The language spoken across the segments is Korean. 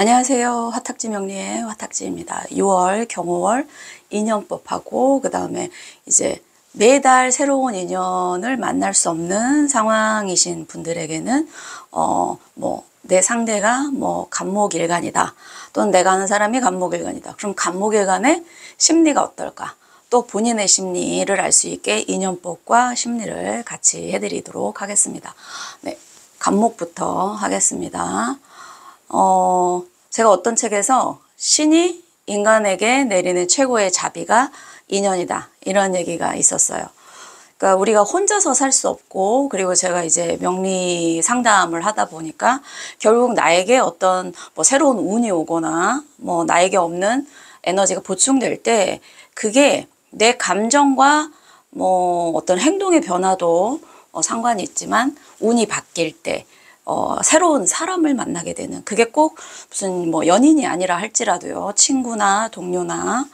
안녕하세요. 화탁지 명리의 화탁지입니다. 6월 경호월 인연법하고 그 다음에 이제 매달 새로운 인연을 만날 수 없는 상황이신 분들에게는 내 상대가 간목일간이다. 또는 내가 아는 사람이 간목일간이다. 그럼 간목일간의 심리가 어떨까? 또 본인의 심리를 알 수 있게 인연법과 심리를 같이 해드리도록 하겠습니다. 네, 간목부터 하겠습니다. 제가 어떤 책에서 신이 인간에게 내리는 최고의 자비가 인연이다. 이런 얘기가 있었어요. 그러니까 우리가 혼자서 살 수 없고, 그리고 제가 이제 명리 상담을 하다 보니까 결국 나에게 어떤 새로운 운이 오거나 나에게 없는 에너지가 보충될 때 그게 내 감정과 어떤 행동의 변화도 상관이 있지만 운이 바뀔 때 새로운 사람을 만나게 되는, 그게 꼭 무슨 연인이 아니라 할지라도요, 친구나 동료나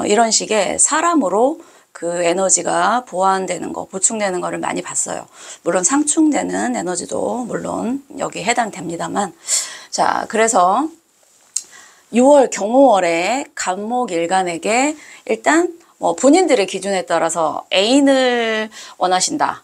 이런 식의 사람으로 그 에너지가 보완되는 거, 보충되는 거를 많이 봤어요. 물론 상충되는 에너지도 물론 여기 해당됩니다만. 자, 그래서 6월 경호월에 간목일간에게 일단 본인들의 기준에 따라서 애인을 원하신다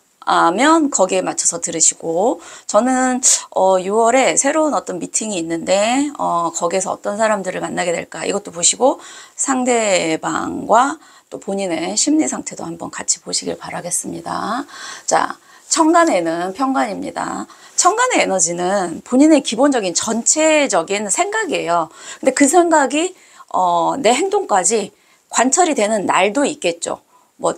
면 거기에 맞춰서 들으시고, 저는 6월에 새로운 어떤 미팅이 있는데 거기에서 어떤 사람들을 만나게 될까, 이것도 보시고 상대방과 또 본인의 심리 상태도 한번 같이 보시길 바라겠습니다. 자, 천간에는 편관입니다. 천간의 에너지는 본인의 기본적인 전체적인 생각이에요. 근데 그 생각이 내 행동까지 관철이 되는 날도 있겠죠.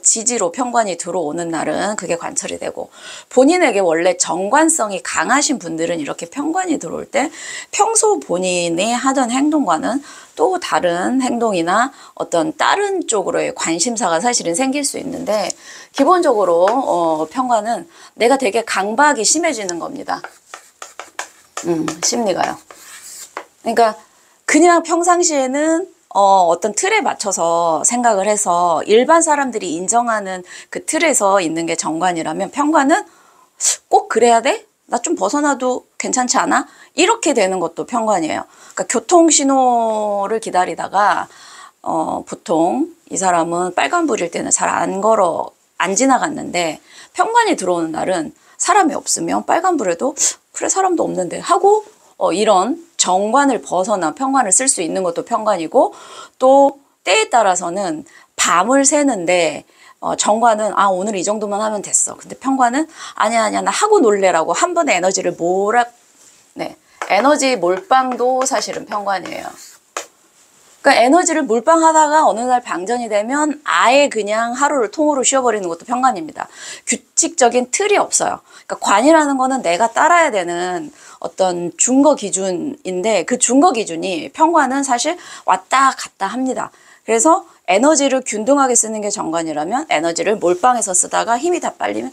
지지로 편관이 들어오는 날은 그게 관철이 되고, 본인에게 원래 정관성이 강하신 분들은 이렇게 편관이 들어올 때 평소 본인이 하던 행동과는 또 다른 행동이나 어떤 다른 쪽으로의 관심사가 사실은 생길 수 있는데, 기본적으로 편관은 내가 되게 강박이 심해지는 겁니다. 심리가요. 그러니까 그냥 평상시에는 어떤 틀에 맞춰서 생각을 해서 일반 사람들이 인정하는 그 틀에서 있는 게 정관이라면, 편관은 꼭 그래야 돼? 나 좀 벗어나도 괜찮지 않아? 이렇게 되는 것도 편관이에요. 그러니까 교통신호를 기다리다가 보통 이 사람은 빨간불일 때는 잘 안 지나갔는데, 편관이 들어오는 날은 사람이 없으면 빨간불에도 그래 사람도 없는데 하고 이런 정관을 벗어나 편관을 쓸 수 있는 것도 편관이고, 또 때에 따라서는 밤을 새는데 정관은 오늘 이 정도만 하면 됐어. 근데 편관은 아니야 나 하고 놀래라고 한 번에 에너지를 에너지 몰빵도 사실은 편관이에요. 그러니까 에너지를 몰빵하다가 어느 날 방전이 되면 아예 그냥 하루를 통으로 쉬어버리는 것도 편관입니다. 규칙적인 틀이 없어요. 그러니까 관이라는 거는 내가 따라야 되는 어떤 준거 기준인데, 그 준거 기준이 편관은 사실 왔다 갔다 합니다. 그래서 에너지를 균등하게 쓰는 게 정관이라면, 에너지를 몰빵해서 쓰다가 힘이 다 빨리면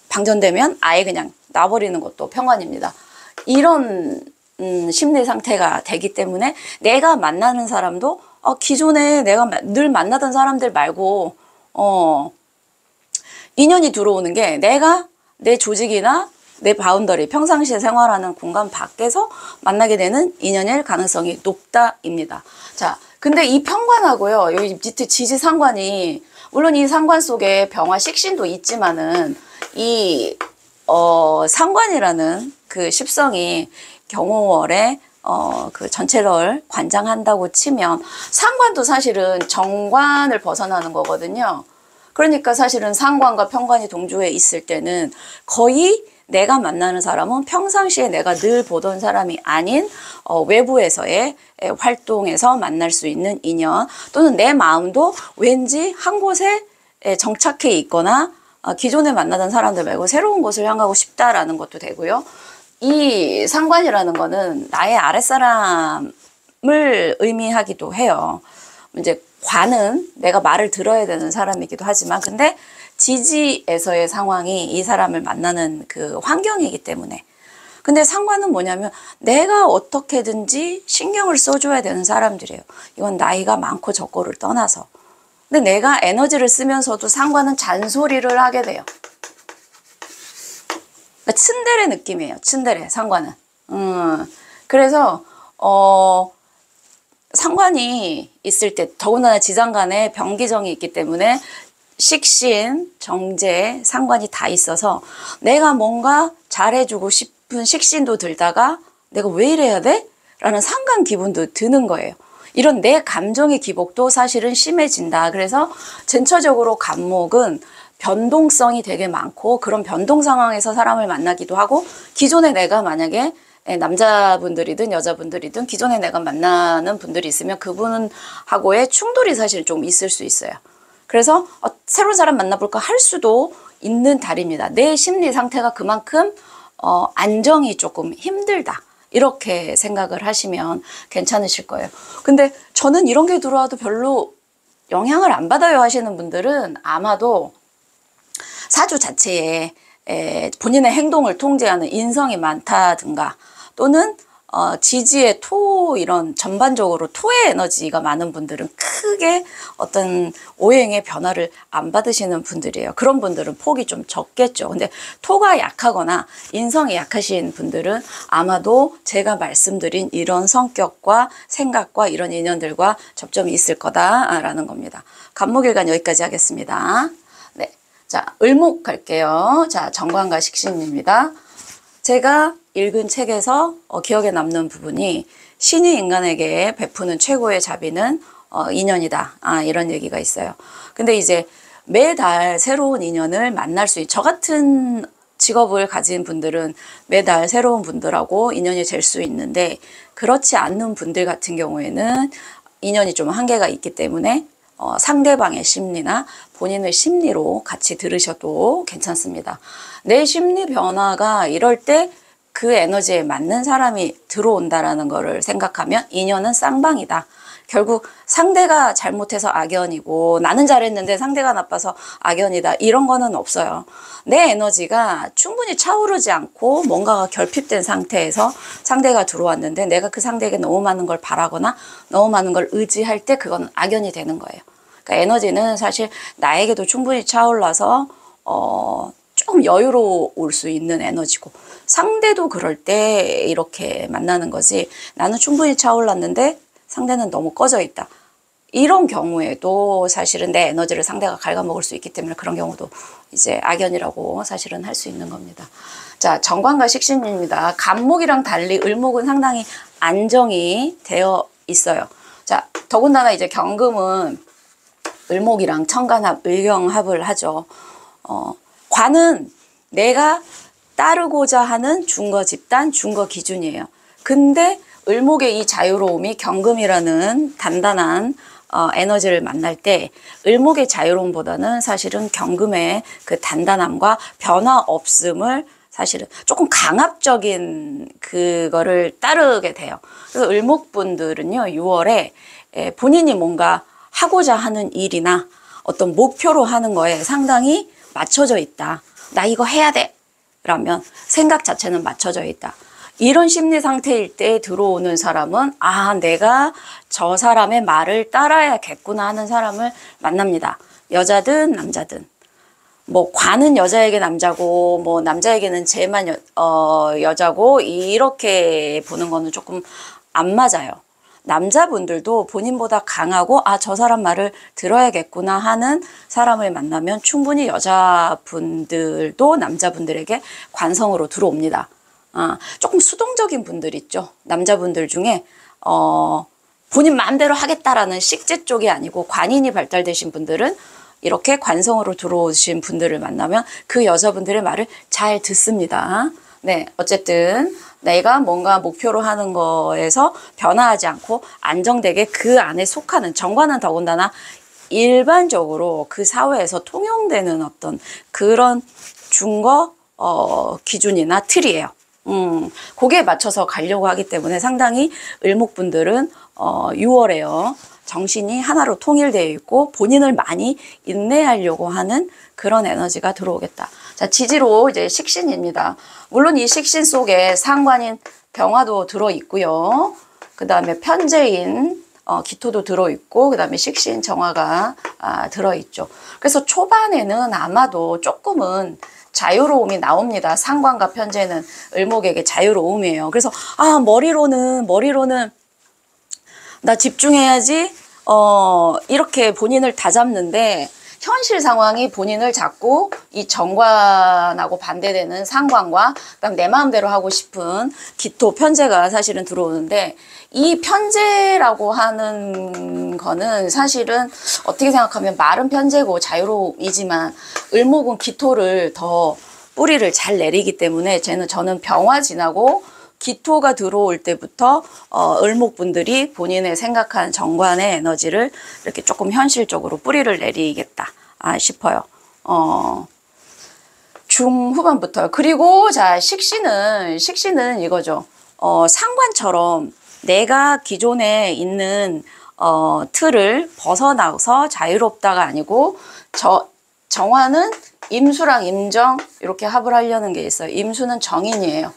방전되면 아예 그냥 놔버리는 것도 편관입니다. 이런 심리 상태가 되기 때문에 내가 만나는 사람도 기존에 내가 늘 만나던 사람들 말고 인연이 들어오는 게 내가 내 조직이나 내 바운더리, 평상시에 생활하는 공간 밖에서 만나게 되는 인연일 가능성이 높다입니다. 자, 근데 이 편관하고요, 여기 밑에 지지상관이, 물론 이 상관 속에 병화 식신도 있지만은 이 상관이라는 그 십성이 경호월에 그 전체를 관장한다고 치면, 상관도 사실은 정관을 벗어나는 거거든요. 그러니까 사실은 상관과 편관이 동조해 있을 때는 거의 내가 만나는 사람은 평상시에 내가 늘 보던 사람이 아닌 외부에서의 활동에서 만날 수 있는 인연, 또는 내 마음도 왠지 한 곳에 정착해 있거나 기존에 만나던 사람들 말고 새로운 곳을 향하고 싶다라는 것도 되고요. 이 상관이라는 거는 나의 아랫사람을 의미하기도 해요. 이제 관은 내가 말을 들어야 되는 사람이기도 하지만, 근데 지지에서의 상황이 이 사람을 만나는 그 환경이기 때문에. 근데 상관은 뭐냐면 내가 어떻게든지 신경을 써줘야 되는 사람들이에요. 이건 나이가 많고 적고를 떠나서. 근데 내가 에너지를 쓰면서도 상관은 잔소리를 하게 돼요. 그러니까 츤데레 느낌이에요. 츤데레 상관은. 그래서 상관이 있을 때 더군다나 지장간에 병기정이 있기 때문에 식신, 정제, 상관이 다 있어서 내가 뭔가 잘해주고 싶은 식신도 들다가 내가 왜 이래야 돼? 라는 상관 기분도 드는 거예요. 이런 내 감정의 기복도 사실은 심해진다. 그래서 전체적으로 간목은 변동성이 되게 많고 그런 변동 상황에서 사람을 만나기도 하고 기존에 내가 만약에 남자분들이든 여자분들이든 기존에 내가 만나는 분들이 있으면 그분하고의 충돌이 사실 좀 있을 수 있어요. 그래서 새로운 사람 만나볼까 할 수도 있는 달입니다. 내 심리 상태가 그만큼 안정이 조금 힘들다. 이렇게 생각을 하시면 괜찮으실 거예요. 근데 저는 이런 게 들어와도 별로 영향을 안 받아요 하시는 분들은 아마도 사주 자체에 본인의 행동을 통제하는 인성이 많다든가 또는 지지의 토 이런 전반적으로 토의 에너지가 많은 분들은 크게 어떤 오행의 변화를 안 받으시는 분들이에요. 그런 분들은 폭이 좀 적겠죠. 근데 토가 약하거나 인성이 약하신 분들은 아마도 제가 말씀드린 이런 성격과 생각과 이런 인연들과 접점이 있을 거다라는 겁니다. 간목일간 여기까지 하겠습니다. 네, 자 을목 갈게요. 자 정관과 식신입니다. 제가 읽은 책에서 기억에 남는 부분이 신이 인간에게 베푸는 최고의 자비는 인연이다. 이런 얘기가 있어요. 근데 이제 매달 새로운 인연을 만날 수 있는 저 같은 직업을 가진 분들은 매달 새로운 분들하고 인연이 될 수 있는데 그렇지 않는 분들 같은 경우에는 인연이 좀 한계가 있기 때문에 상대방의 심리나 본인의 심리로 같이 들으셔도 괜찮습니다. 내 심리 변화가 이럴 때 그 에너지에 맞는 사람이 들어온다라는 거를 생각하면 인연은 쌍방이다. 결국 상대가 잘못해서 악연이고 나는 잘했는데 상대가 나빠서 악연이다. 이런 거는 없어요. 내 에너지가 충분히 차오르지 않고 뭔가가 결핍된 상태에서 상대가 들어왔는데 내가 그 상대에게 너무 많은 걸 바라거나 너무 많은 걸 의지할 때 그건 악연이 되는 거예요. 그러니까 에너지는 사실 나에게도 충분히 차올라서 조금 여유로울 수 있는 에너지고 상대도 그럴 때 이렇게 만나는 거지 나는 충분히 차올랐는데 상대는 너무 꺼져 있다. 이런 경우에도 사실은 내 에너지를 상대가 갉아먹을 수 있기 때문에 그런 경우도 이제 악연이라고 사실은 할 수 있는 겁니다. 자, 정관과 식신입니다. 간목이랑 달리 을목은 상당히 안정이 되어 있어요. 자, 더군다나 이제 경금은 을목이랑 천간합, 을경합을 하죠. 관은 내가 따르고자 하는 준거 집단, 준거 기준이에요. 근데 을목의 이 자유로움이 경금이라는 단단한 에너지를 만날 때 을목의 자유로움보다는 사실은 경금의 그 단단함과 변화 없음을 사실은 조금 강압적인 그거를 따르게 돼요. 그래서 을목분들은요, 6월에 본인이 뭔가 하고자 하는 일이나 어떤 목표로 하는 거에 상당히 맞춰져 있다. 나 이거 해야 돼. 라면 생각 자체는 맞춰져 있다. 이런 심리 상태일 때 들어오는 사람은 내가 저 사람의 말을 따라야겠구나 하는 사람을 만납니다. 여자든 남자든. 뭐 관은 여자에게 남자고 뭐 남자에게는 쟤만 여자고 이렇게 보는 거는 조금 안 맞아요. 남자분들도 본인보다 강하고 저 사람 말을 들어야겠구나 하는 사람을 만나면 충분히 여자분들도 남자분들에게 관성으로 들어옵니다. 조금 수동적인 분들 있죠. 남자분들 중에 본인 마음대로 하겠다라는 식재 쪽이 아니고 관인이 발달되신 분들은 이렇게 관성으로 들어오신 분들을 만나면 그 여자분들의 말을 잘 듣습니다. 네, 어쨌든 내가 뭔가 목표로 하는 거에서 변화하지 않고 안정되게 그 안에 속하는 정관은 더군다나 일반적으로 그 사회에서 통용되는 어떤 그런 준거 기준이나 틀이에요. 거기에 맞춰서 가려고 하기 때문에 상당히 을목분들은 6월에요. 정신이 하나로 통일되어 있고 본인을 많이 인내하려고 하는 그런 에너지가 들어오겠다. 자, 지지로 이제 식신입니다. 물론 이 식신 속에 상관인 병화도 들어있고요. 그 다음에 편재인 기토도 들어있고 그 다음에 식신 정화가 들어있죠. 그래서 초반에는 아마도 조금은 자유로움이 나옵니다. 상관과 편제는 을목에게 자유로움이에요. 그래서 아 머리로는 나 집중해야지 이렇게 본인을 다잡는데 현실 상황이 본인을 자꾸 이 정관하고 반대되는 상관과 그다음 내 마음대로 하고 싶은 기토 편제가 사실은 들어오는데 이 편제라고 하는 거는 사실은 어떻게 생각하면 말은 편제고 자유로움이지만 을목은 기토를 더 뿌리를 잘 내리기 때문에 저는 병화 지나고 기토가 들어올 때부터 을목분들이 본인의 생각한 정관의 에너지를 이렇게 조금 현실적으로 뿌리를 내리겠다 싶어요. 중후반부터. 그리고 자 식신은 이거죠. 상관처럼 내가 기존에 있는 틀을 벗어나서 자유롭다가 아니고 정화는 임수랑 임정 이렇게 합을 하려는 게 있어요. 임수는 정인이에요.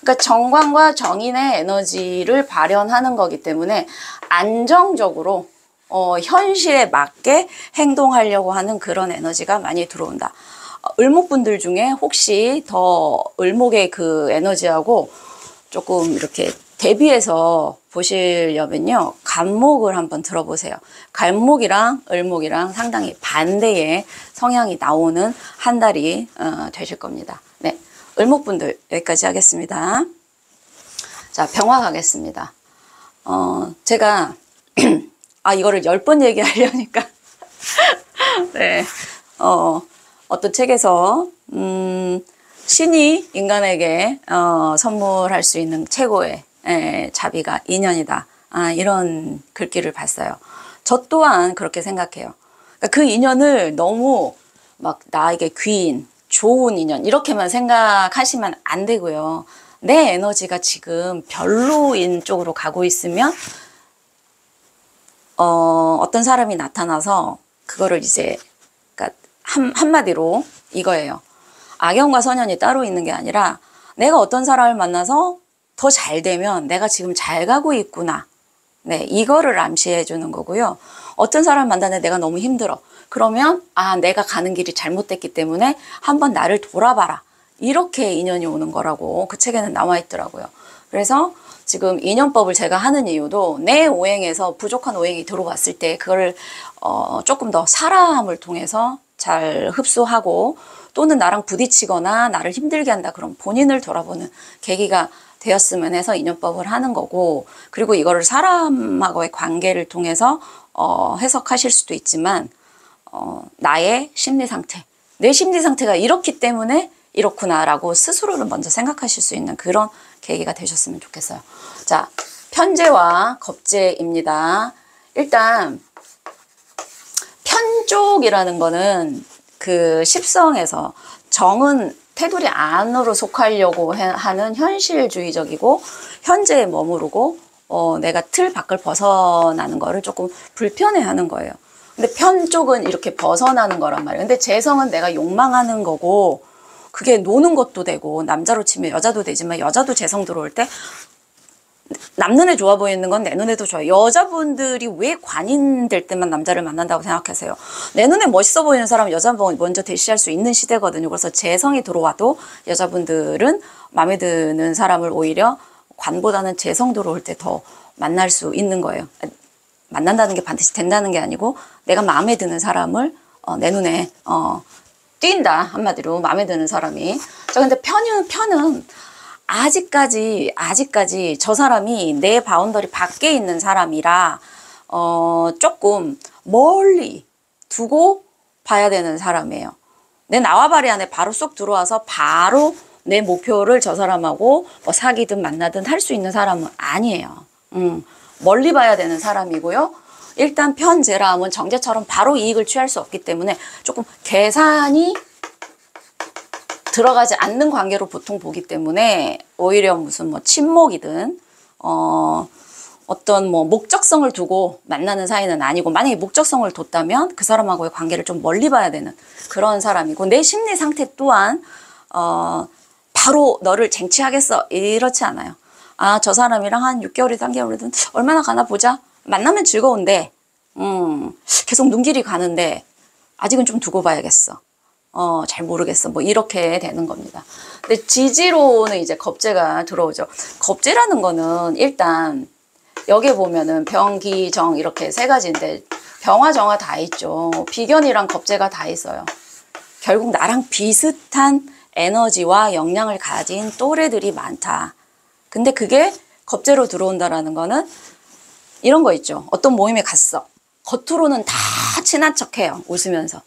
그러니까 정관과 정인의 에너지를 발현하는 거기 때문에 안정적으로 현실에 맞게 행동하려고 하는 그런 에너지가 많이 들어온다. 을목분들 중에 혹시 더 을목의 그 에너지하고 조금 이렇게 대비해서 보시려면요. 간목을 한번 들어보세요. 간목이랑 을목이랑 상당히 반대의 성향이 나오는 한 달이 되실 겁니다. 네, 을목분들 여기까지 하겠습니다. 자, 병화 가겠습니다. 제가 이거를 10번 얘기하려니까 네, 어떤 책에서 신이 인간에게 선물할 수 있는 최고의 자비가 인연이다. 이런 글귀를 봤어요. 저 또한 그렇게 생각해요. 그러니까 그 인연을 너무 막 나에게 귀인, 좋은 인연 이렇게만 생각하시면 안 되고요. 내 에너지가 지금 별로인 쪽으로 가고 있으면 어떤 사람이 나타나서 그거를 이제 그러니까 한마디로 이거예요. 악연과 선연이 따로 있는 게 아니라 내가 어떤 사람을 만나서 더 잘 되면 내가 지금 잘 가고 있구나. 네, 이거를 암시해 주는 거고요. 어떤 사람을 만나는데 내가 너무 힘들어. 그러면 내가 가는 길이 잘못됐기 때문에 한번 나를 돌아봐라. 이렇게 인연이 오는 거라고 그 책에는 나와 있더라고요. 그래서 지금 인연법을 제가 하는 이유도 내 오행에서 부족한 오행이 들어왔을 때 그걸 조금 더 사람을 통해서 잘 흡수하고 또는 나랑 부딪히거나 나를 힘들게 한다 그럼 본인을 돌아보는 계기가 되었으면 해서 인연법을 하는 거고, 그리고 이거를 사람하고의 관계를 통해서 해석하실 수도 있지만 나의 심리 상태, 내 심리 상태가 이렇기 때문에 이렇구나라고 스스로를 먼저 생각하실 수 있는 그런 계기가 되셨으면 좋겠어요. 자, 편제와 겁제입니다. 일단 편쪽이라는 거는 그 십성에서 정은 테두리 안으로 속하려고 하는 현실주의적이고 현재에 머무르고 내가 틀 밖을 벗어나는 거를 조금 불편해하는 거예요. 근데 편쪽은 이렇게 벗어나는 거란 말이에요. 근데 재성은 내가 욕망하는 거고 그게 노는 것도 되고 남자로 치면 여자도 되지만 여자도 재성 들어올 때 남 눈에 좋아 보이는 건 내 눈에도 좋아요. 여자분들이 왜 관인 될 때만 남자를 만난다고 생각하세요? 내 눈에 멋있어 보이는 사람은 여자 먼저 대시할 수 있는 시대거든요. 그래서 재성이 들어와도 여자분들은 마음에 드는 사람을 오히려 관보다는 재성 들어올 때 더 만날 수 있는 거예요. 만난다는 게 반드시 된다는 게 아니고 내가 마음에 드는 사람을 내 눈에 띈다. 한마디로 마음에 드는 사람이. 자, 근데 편은 아직까지 저 사람이 내 바운더리 밖에 있는 사람이라 조금 멀리 두고 봐야 되는 사람이에요. 내 나와바리 안에 바로 쏙 들어와서 바로 내 목표를 저 사람하고 뭐 사귀든 만나든 할 수 있는 사람은 아니에요. 멀리 봐야 되는 사람이고요. 일단 편제라 하면 정제처럼 바로 이익을 취할 수 없기 때문에 조금 계산이 들어가지 않는 관계로 보통 보기 때문에 오히려 무슨 뭐 친목이든 어떤 뭐 목적성을 두고 만나는 사이는 아니고, 만약에 목적성을 뒀다면 그 사람하고의 관계를 좀 멀리 봐야 되는 그런 사람이고, 내 심리 상태 또한 바로 너를 쟁취하겠어 이렇지 않아요. 저 사람이랑 한 6개월이든 3개월이든 얼마나 가나 보자. 만나면 즐거운데 계속 눈길이 가는데 아직은 좀 두고 봐야겠어. 잘 모르겠어. 뭐 이렇게 되는 겁니다. 근데 지지로는 이제 겁재가 들어오죠. 겁재라는 거는 일단 여기에 보면은 병기, 정 이렇게 세 가지인데 병화, 정화 다 있죠. 비견이랑 겁재가 다 있어요. 결국 나랑 비슷한 에너지와 역량을 가진 또래들이 많다. 근데 그게 겁재로 들어온다라는 거는 이런 거 있죠. 어떤 모임에 갔어. 겉으로는 다 친한 척해요. 웃으면서.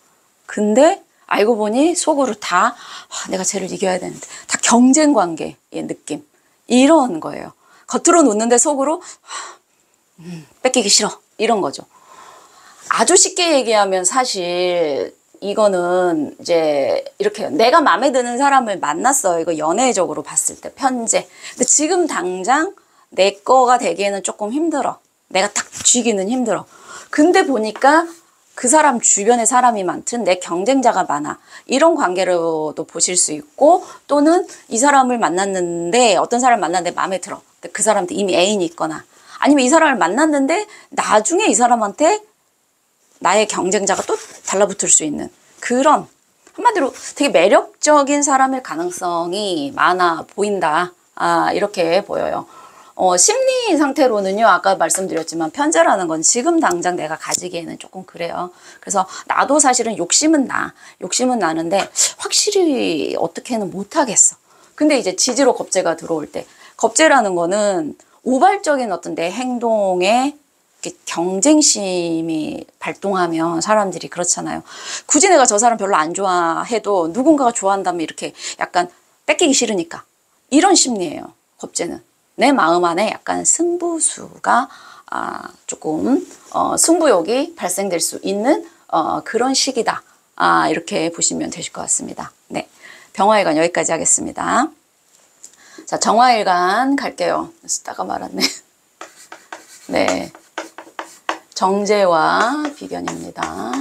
근데 알고 보니 속으로 다 내가 쟤를 이겨야 되는데 다 경쟁 관계의 느낌. 이런 거예요. 겉으로는 웃는데 속으로 뺏기기 싫어. 이런 거죠. 아주 쉽게 얘기하면 사실 이거는 이제 이렇게 내가 마음에 드는 사람을 만났어요. 이거 연애적으로 봤을 때 편제. 근데 지금 당장 내 거가 되기에는 조금 힘들어. 내가 딱 쥐기는 힘들어. 근데 보니까 그 사람 주변에 사람이 많든 내 경쟁자가 많아. 이런 관계로도 보실 수 있고 또는 이 사람을 만났는데 어떤 사람을 만났는데 마음에 들어. 근데 그 사람한테 이미 애인이 있거나 아니면 이 사람을 만났는데 나중에 이 사람한테 나의 경쟁자가 또 달라붙을 수 있는 그런 한마디로 되게 매력적인 사람일 가능성이 많아 보인다. 이렇게 보여요. 심리 상태로는요, 아까 말씀드렸지만 편제라는 건 지금 당장 내가 가지기에는 조금 그래요. 그래서 나도 사실은 욕심은 나는데 확실히 어떻게는 못하겠어. 근데 이제 지지로 겁재가 들어올 때 겁재라는 거는 우발적인 어떤 내 행동에 경쟁심이 발동하면 사람들이 그렇잖아요. 굳이 내가 저 사람 별로 안 좋아해도 누군가가 좋아한다면 이렇게 약간 뺏기기 싫으니까 이런 심리예요. 겁재는. 내 마음 안에 약간 승부수가 조금 승부욕이 발생될 수 있는 그런 시기다. 이렇게 보시면 되실 것 같습니다. 네, 병화일간 여기까지 하겠습니다. 자, 정화일간 갈게요. 쓰다가 말았네. 네, 정제와 비견입니다.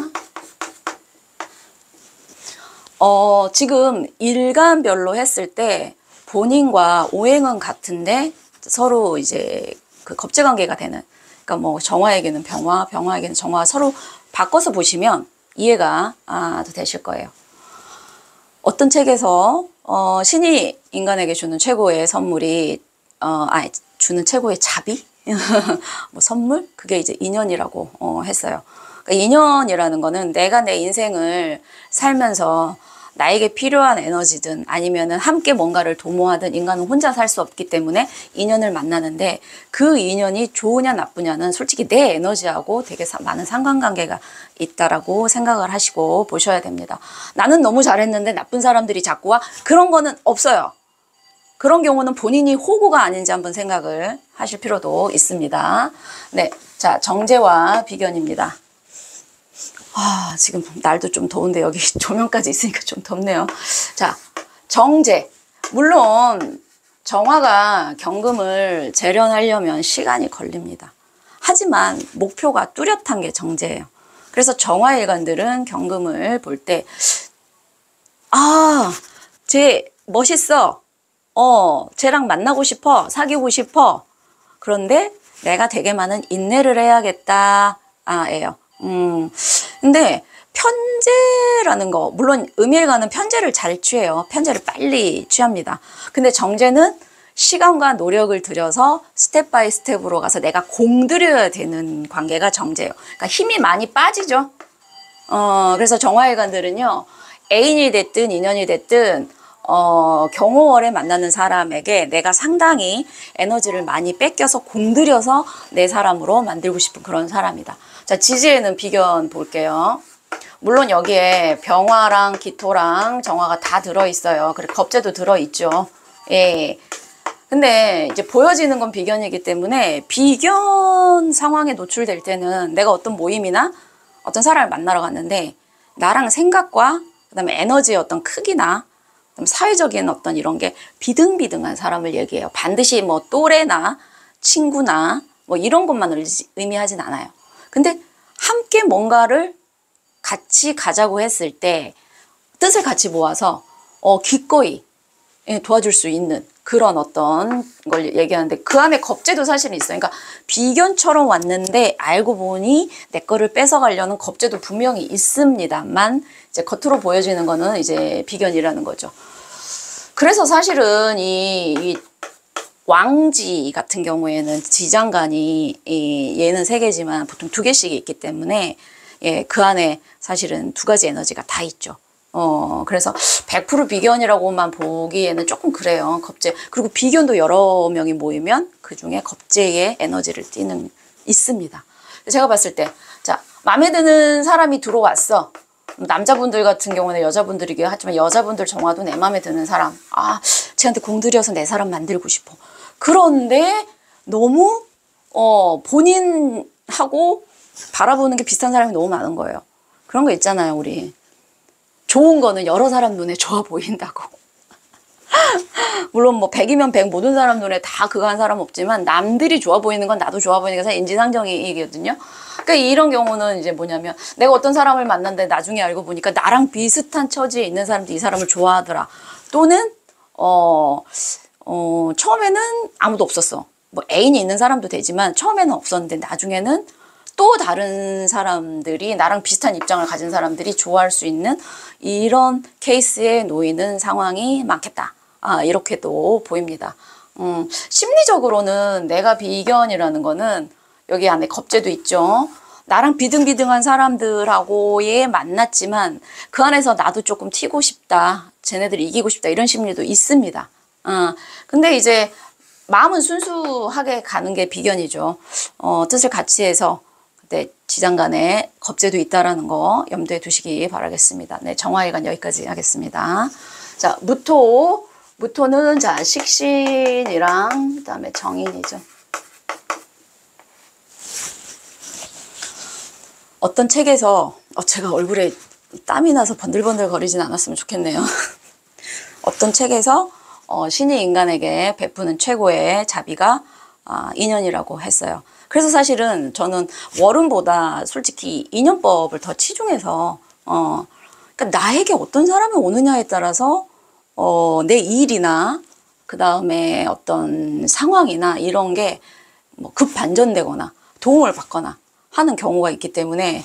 지금 일간별로 했을 때 본인과 오행은 같은데 서로 이제 그 겁재 관계가 되는, 그러니까 뭐 정화에게는 병화, 병화에게는 정화 서로 바꿔서 보시면 이해가 더 되실 거예요. 어떤 책에서 신이 인간에게 주는 최고의 선물이 주는 최고의 자비? 뭐 선물? 그게 이제 인연이라고 했어요. 그러니까 인연이라는 거는 내가 내 인생을 살면서 나에게 필요한 에너지든 아니면은 함께 뭔가를 도모하든 인간은 혼자 살 수 없기 때문에 인연을 만나는데 그 인연이 좋으냐 나쁘냐는 솔직히 내 에너지하고 되게 많은 상관관계가 있다라고 생각을 하시고 보셔야 됩니다. 나는 너무 잘했는데 나쁜 사람들이 자꾸 와. 그런 거는 없어요. 그런 경우는 본인이 호구가 아닌지 한번 생각을 하실 필요도 있습니다. 네, 자, 정제와 비견입니다. 지금 날도 좀 더운데 여기 조명까지 있으니까 좀 덥네요. 자, 정제. 물론 정화가 경금을 재련하려면 시간이 걸립니다. 하지만 목표가 뚜렷한 게 정제예요. 그래서 정화일간들은 경금을 볼 때 쟤 멋있어. 쟤랑 만나고 싶어. 사귀고 싶어. 그런데 내가 되게 많은 인내를 해야겠다. 예요. 근데 편제라는 거, 물론 음일간은 편제를 잘 취해요. 편제를 빨리 취합니다. 근데 정제는 시간과 노력을 들여서 스텝 바이 스텝으로 가서 내가 공들여야 되는 관계가 정제예요. 그러니까 힘이 많이 빠지죠. 그래서 정화일간들은요, 애인이 됐든 인연이 됐든 경호월에 만나는 사람에게 내가 상당히 에너지를 많이 뺏겨서 공들여서 내 사람으로 만들고 싶은 그런 사람이다. 자, 지지에는 비견 볼게요. 물론 여기에 병화랑 기토랑 정화가 다 들어있어요. 그리고 겁재도 들어있죠. 예. 근데 이제 보여지는 건 비견이기 때문에 비견 상황에 노출될 때는 내가 어떤 모임이나 어떤 사람을 만나러 갔는데 나랑 생각과 그다음에 에너지의 어떤 크기나 사회적인 어떤 이런 게 비등비등한 사람을 얘기해요. 반드시 뭐 또래나 친구나 뭐 이런 것만 의미하진 않아요. 근데 함께 뭔가를 같이 가자고 했을 때 뜻을 같이 모아서 기꺼이 도와줄 수 있는 그런 어떤 걸 얘기하는데 그 안에 겁재도 사실은 있어요. 그러니까 비견처럼 왔는데 알고 보니 내 거를 뺏어가려는 겁재도 분명히 있습니다만 이제 겉으로 보여지는 거는 이제 비견이라는 거죠. 그래서 사실은 이 왕지 같은 경우에는 지장간이 얘는 3개지만 보통 2개씩 있기 때문에 예, 그 안에 사실은 2가지 에너지가 다 있죠. 그래서 100% 비견이라고만 보기에는 조금 그래요. 겁재. 그리고 비견도 여러 명이 모이면 그 중에 겁재의 에너지를 띠는, 있습니다. 제가 봤을 때, 자, 마음에 드는 사람이 들어왔어. 남자분들 같은 경우는 여자분들이긴 하지만 여자분들 정화도 내 마음에 드는 사람. 아, 쟤한테 공들여서 내 사람 만들고 싶어. 그런데 너무, 본인하고 바라보는 게 비슷한 사람이 너무 많은 거예요. 그런 거 있잖아요, 우리. 좋은 거는 여러 사람 눈에 좋아 보인다고. 물론 뭐 100이면 100 모든 사람 눈에 다 그거 한 사람 없지만 남들이 좋아 보이는 건 나도 좋아 보이는 게 인지상정이거든요. 그러니까 이런 경우는 이제 뭐냐면 내가 어떤 사람을 만났는데 나중에 알고 보니까 나랑 비슷한 처지에 있는 사람들이 이 사람을 좋아하더라. 또는 처음에는 아무도 없었어. 뭐 애인이 있는 사람도 되지만 처음에는 없었는데 나중에는 또 다른 사람들이 나랑 비슷한 입장을 가진 사람들이 좋아할 수 있는 이런 케이스에 놓이는 상황이 많겠다. 이렇게도 보입니다. 심리적으로는 내가 비견이라는 거는 여기 안에 겁재도 있죠. 나랑 비등비등한 사람들하고의 만났지만 그 안에서 나도 조금 튀고 싶다. 쟤네들 이기고 싶다. 이런 심리도 있습니다. 근데 이제 마음은 순수하게 가는 게 비견이죠. 뜻을 같이 해서 네, 지장간에 겁재도 있다라는 거 염두에 두시기 바라겠습니다. 네, 정화일간 여기까지 하겠습니다. 자, 무토는 자, 식신이랑 그다음에 정인이죠. 어떤 책에서 제가 얼굴에 땀이 나서 번들번들 거리진 않았으면 좋겠네요. 어떤 책에서 신이 인간에게 베푸는 최고의 자비가 인연이라고 했어요. 그래서 사실은 저는 월운보다 솔직히 인연법을 더 치중해서 그러니까 나에게 어떤 사람이 오느냐에 따라서 내 일이나 그 다음에 어떤 상황이나 이런 게 뭐 급반전되거나 도움을 받거나 하는 경우가 있기 때문에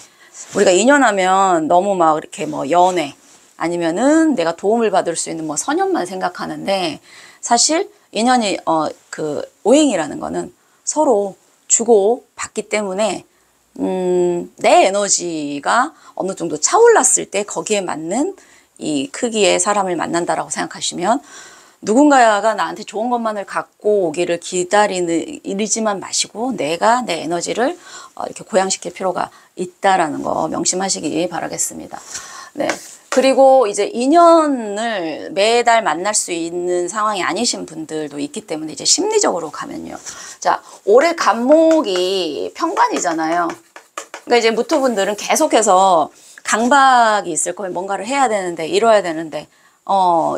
우리가 인연하면 너무 막 이렇게 뭐 연애 아니면은 내가 도움을 받을 수 있는 뭐 선연만 생각하는데 사실 인연이 그 오행이라는 거는 서로 주고 받기 때문에 내 에너지가 어느 정도 차올랐을 때 거기에 맞는 이 크기의 사람을 만난다라고 생각하시면 누군가가 나한테 좋은 것만을 갖고 오기를 기다리지만 마시고 내가 내 에너지를 이렇게 고양시킬 필요가 있다라는 거 명심하시기 바라겠습니다. 네. 그리고 이제 인연을 매달 만날 수 있는 상황이 아니신 분들도 있기 때문에 이제 심리적으로 가면요. 자, 올해 간목이 평관이잖아요. 그러니까 이제 무토분들은 계속해서 강박이 있을 거예요. 뭔가를 해야 되는데, 이뤄야 되는데,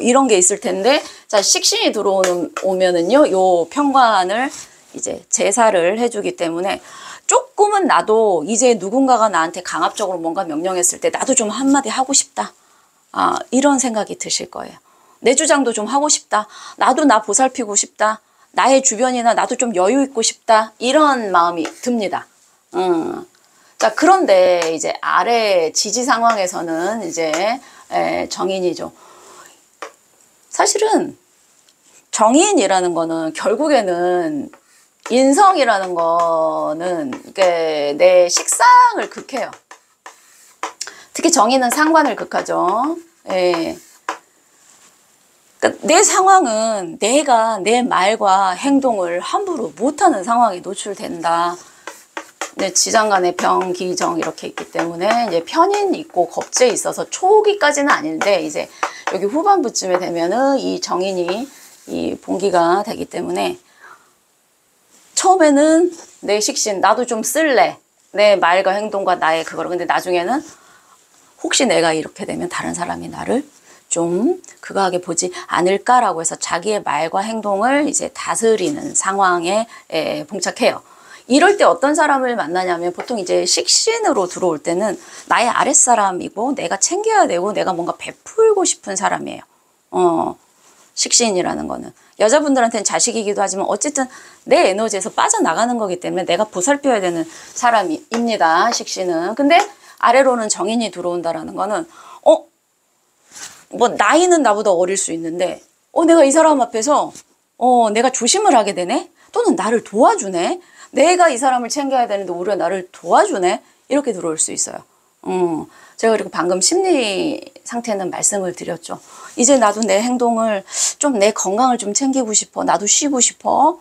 이런 게 있을 텐데, 자, 식신이 들어오면은요, 요 평관을 이제 제사를 해주기 때문에 조금은 나도 이제 누군가가 나한테 강압적으로 뭔가 명령했을 때 나도 좀 한마디 하고 싶다. 이런 생각이 드실 거예요. 내 주장도 좀 하고 싶다. 나도 나 보살피고 싶다. 나의 주변이나 나도 좀 여유 있고 싶다. 이런 마음이 듭니다. 자, 그런데 이제 아래 지지 상황에서는 이제 정인이죠. 사실은 정인이라는 거는 결국에는 인성이라는 거는 이게 내 식상을 극해요. 특히 정인은 상관을 극하죠. 예. 그러니까 내 상황은 내가 내 말과 행동을 함부로 못하는 상황에 노출된다. 네, 지장간에 병, 기, 정 이렇게 있기 때문에 이제 편인 있고 겁재 있어서 초기까지는 아닌데 이제 여기 후반부쯤에 되면은 이 정인이 이 본기가 되기 때문에 처음에는 내 식신 나도 좀 쓸래. 내 말과 행동과 나의 그거를. 근데 나중에는 혹시 내가 이렇게 되면 다른 사람이 나를 좀 그거하게 보지 않을까라고 해서 자기의 말과 행동을 이제 다스리는 상황에 봉착해요. 이럴 때 어떤 사람을 만나냐면 보통 이제 식신으로 들어올 때는 나의 아랫사람이고 내가 챙겨야 되고 내가 뭔가 베풀고 싶은 사람이에요. 식신이라는 거는. 여자분들한테는 자식이기도 하지만 어쨌든 내 에너지에서 빠져나가는 거기 때문에 내가 보살펴야 되는 사람입니다. 식신은. 근데 아래로는 정인이 들어온다라는 거는 뭐 나이는 나보다 어릴 수 있는데 내가 이 사람 앞에서 내가 조심을 하게 되네? 또는 나를 도와주네? 내가 이 사람을 챙겨야 되는데 오히려 나를 도와주네? 이렇게 들어올 수 있어요. 제가 그리고 방금 심리 상태는 말씀을 드렸죠. 이제 나도 내 행동을 좀 내 건강을 좀 챙기고 싶어. 나도 쉬고 싶어.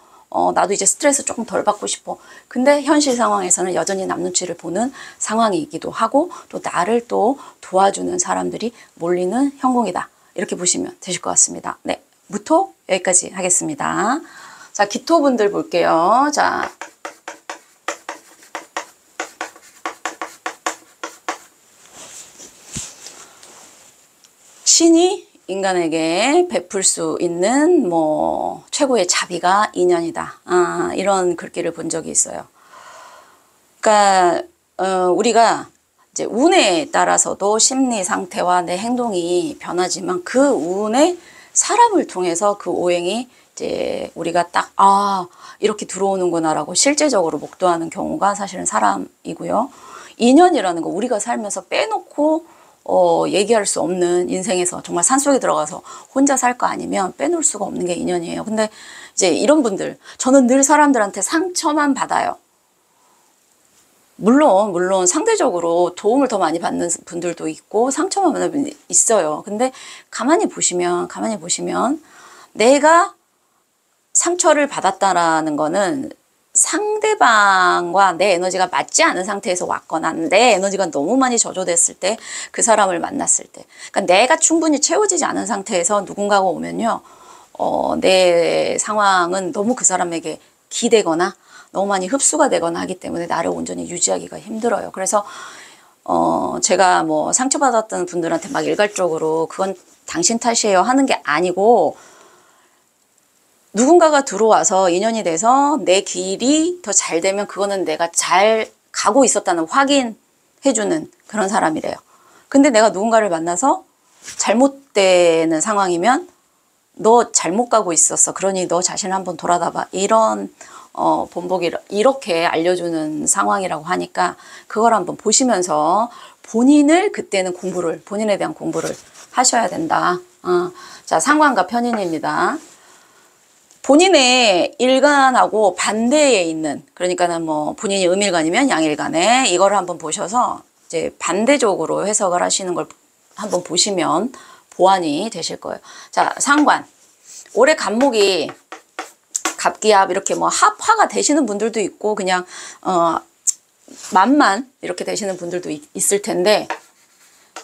나도 이제 스트레스 조금 덜 받고 싶어. 근데 현실 상황에서는 여전히 남 눈치를 보는 상황이기도 하고 또 나를 또 도와주는 사람들이 몰리는 형국이다. 이렇게 보시면 되실 것 같습니다. 네, 무토 여기까지 하겠습니다. 자, 기토분들 볼게요. 자, 신이 인간에게 베풀 수 있는 뭐 최고의 자비가 인연이다. 이런 글귀를 본 적이 있어요. 그러니까 우리가 이제 운에 따라서도 심리 상태와 내 행동이 변하지만 그 운에 사람을 통해서 그 오행이 이제 우리가 딱 이렇게 들어오는구나라고 실제적으로 목도하는 경우가 사실은 사람이고요. 인연이라는 거 우리가 살면서 빼놓고 얘기할 수 없는 인생에서 정말 산속에 들어가서 혼자 살 거 아니면 빼놓을 수가 없는 게 인연이에요. 근데 이제 이런 분들, 저는 늘 사람들한테 상처만 받아요. 물론 상대적으로 도움을 더 많이 받는 분들도 있고 상처만 받는 분이 있어요. 근데 가만히 보시면 내가 상처를 받았다라는 거는 상대방과 내 에너지가 맞지 않은 상태에서 왔거나 내 에너지가 너무 많이 저조됐을 때 그 사람을 만났을 때, 그러니까 내가 충분히 채워지지 않은 상태에서 누군가가 오면요, 내 상황은 너무 그 사람에게 기대거나 너무 많이 흡수가 되거나 하기 때문에 나를 온전히 유지하기가 힘들어요. 그래서 제가 뭐 상처받았던 분들한테 막 일괄적으로 그건 당신 탓이에요 하는 게 아니고, 누군가가 들어와서 인연이 돼서 내 길이 더 잘 되면 그거는 내가 잘 가고 있었다는 확인해주는 그런 사람이래요. 근데 내가 누군가를 만나서 잘못되는 상황이면 너 잘못 가고 있었어. 그러니 너 자신을 한번 돌아다봐. 이런 본보기 이렇게 알려주는 상황이라고 하니까 그걸 한번 보시면서 본인을 그때는 본인에 대한 공부를 하셔야 된다. 자, 상관과 편인입니다. 본인의 일간하고 반대에 있는, 그러니까는 뭐 본인이 음일간이면 양일간에 이걸 한번 보셔서 이제 반대적으로 해석을 하시는 걸 한번 보시면 보완이 되실 거예요. 자, 상관. 올해 간목이 갑기압 이렇게 뭐 합화가 되시는 분들도 있고 그냥 만만 이렇게 되시는 분들도 있을 텐데,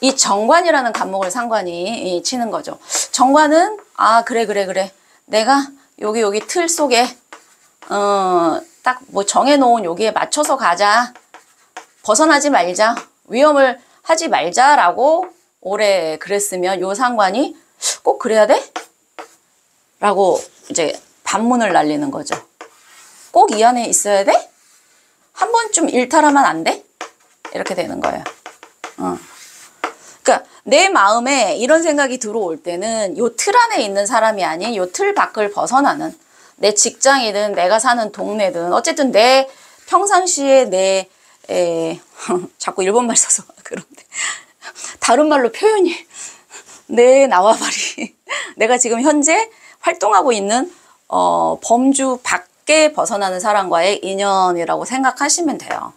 이 정관이라는 간목을 상관이 치는 거죠. 정관은 그래 내가 여기 틀 속에 딱 뭐 정해놓은 여기에 맞춰서 가자, 벗어나지 말자, 위험을 하지 말자라고 올해 그랬으면 요 상관이 꼭 그래야 돼? 라고 이제 반문을 날리는 거죠. 꼭 이 안에 있어야 돼? 한 번쯤 일탈하면 안 돼? 이렇게 되는 거예요. 그러니까 내 마음에 이런 생각이 들어올 때는 요 틀 안에 있는 사람이 아닌 요 틀 밖을 벗어나는, 내 직장이든 내가 사는 동네든 어쨌든 내 평상시에 자꾸 일본말 써서 그런데 다른 말로 표현이 내 나와바리 내가 지금 현재 활동하고 있는 범주 밖에 벗어나는 사람과의 인연이라고 생각하시면 돼요.